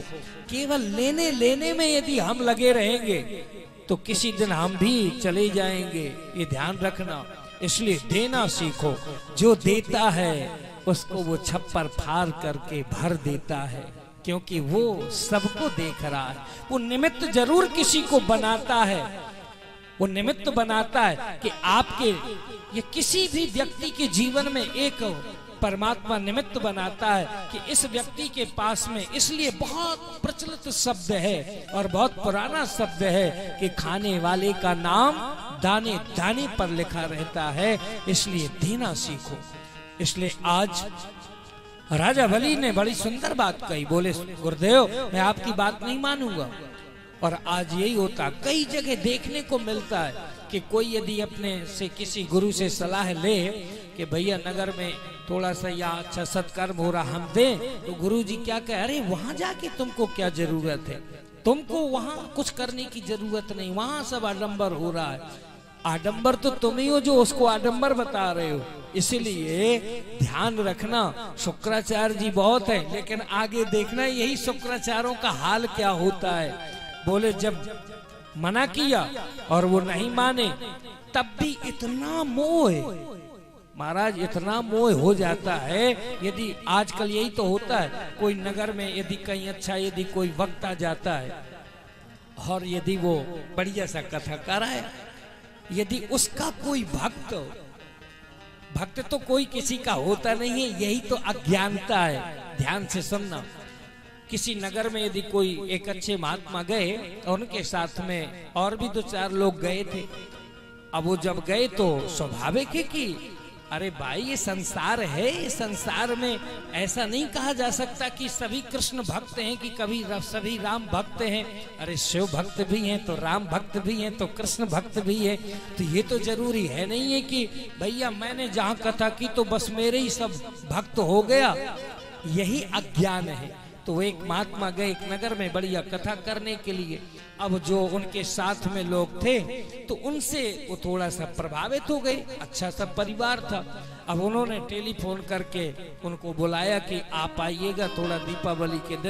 केवल लेने लेने में यदि हम लगे रहेंगे तो किसी दिन हम भी चले जाएंगे, ये ध्यान रखना। इसलिए देना सीखो। जो देता है उसको वो छप्पर फाड़ करके भर देता है, क्योंकि वो सबको देख रहा है। वो निमित्त जरूर किसी को बनाता है, वो निमित्त बनाता है कि आपके ये किसी भी व्यक्ति के जीवन में एक परमात्मा निमित्त बनाता है कि इस व्यक्ति के पास में, इसलिए बहुत प्रचलित शब्द है और बहुत पुराना शब्द है कि खाने वाले का नाम दाने दाने पर लिखा रहता है। इसलिए देना सीखो। इसलिए आज राजा बलि ने बड़ी सुंदर बात कही, बोले गुरुदेव मैं आपकी बात नहीं मानूंगा। और आज यही होता, कई जगह देखने को मिलता है कि कोई यदि अपने से किसी गुरु से सलाह ले कि भैया नगर में थोड़ा सा या अच्छा सत्कर्म हो रहा हम दें, तो गुरु जी क्या कहे, अरे वहां जाके तुमको क्या जरूरत है, तुमको वहां कुछ करने की जरूरत नहीं, वहां सब आडंबर हो रहा है। आडंबर तो तुम ही हो जो उसको आडंबर बता रहे हो। इसीलिए ध्यान रखना, शुक्राचार्य जी बहुत है, लेकिन आगे देखना यही शुक्राचार्यों का हाल क्या होता है। बोले जब मना किया और वो नहीं माने, तब भी इतना मोह है, महाराज इतना मोह हो जाता है, यदि आजकल यही तो होता है, कोई नगर में यदि कहीं अच्छा यदि कोई वक्ता जाता है और यदि वो बढ़िया सा कथाकार है, यदि उसका कोई भक्त तो कोई किसी का होता नहीं है, यही तो अज्ञानता है। ध्यान से सुनना, किसी नगर में यदि कोई एक अच्छे महात्मा गए और उनके साथ में और भी 2-4 लोग गए थे। अब वो जब गए तो स्वाभाविक है कि अरे भाई ये संसार है, इस संसार में ऐसा नहीं कहा जा सकता कि सभी कृष्ण भक्त हैं कि कभी सभी राम भक्त हैं। अरे शिव भक्त भी हैं तो राम भक्त भी हैं तो कृष्ण भक्त भी है, तो ये तो जरूरी है नहीं है कि भैया मैंने जहाँ कथा की तो बस मेरे ही सब भक्त हो गया। यही अज्ञान है। तो एक महात्मा गए एक नगर में बढ़िया कथा करने के लिए। अब जो उनके साथ में लोग थे तो उनसे वो थोड़ा सा प्रभावित हो गए, अच्छा सा परिवार था। अब उन्होंने टेलीफोन करके उनको बुलाया कि आप आइएगा थोड़ा दीपावली के दिन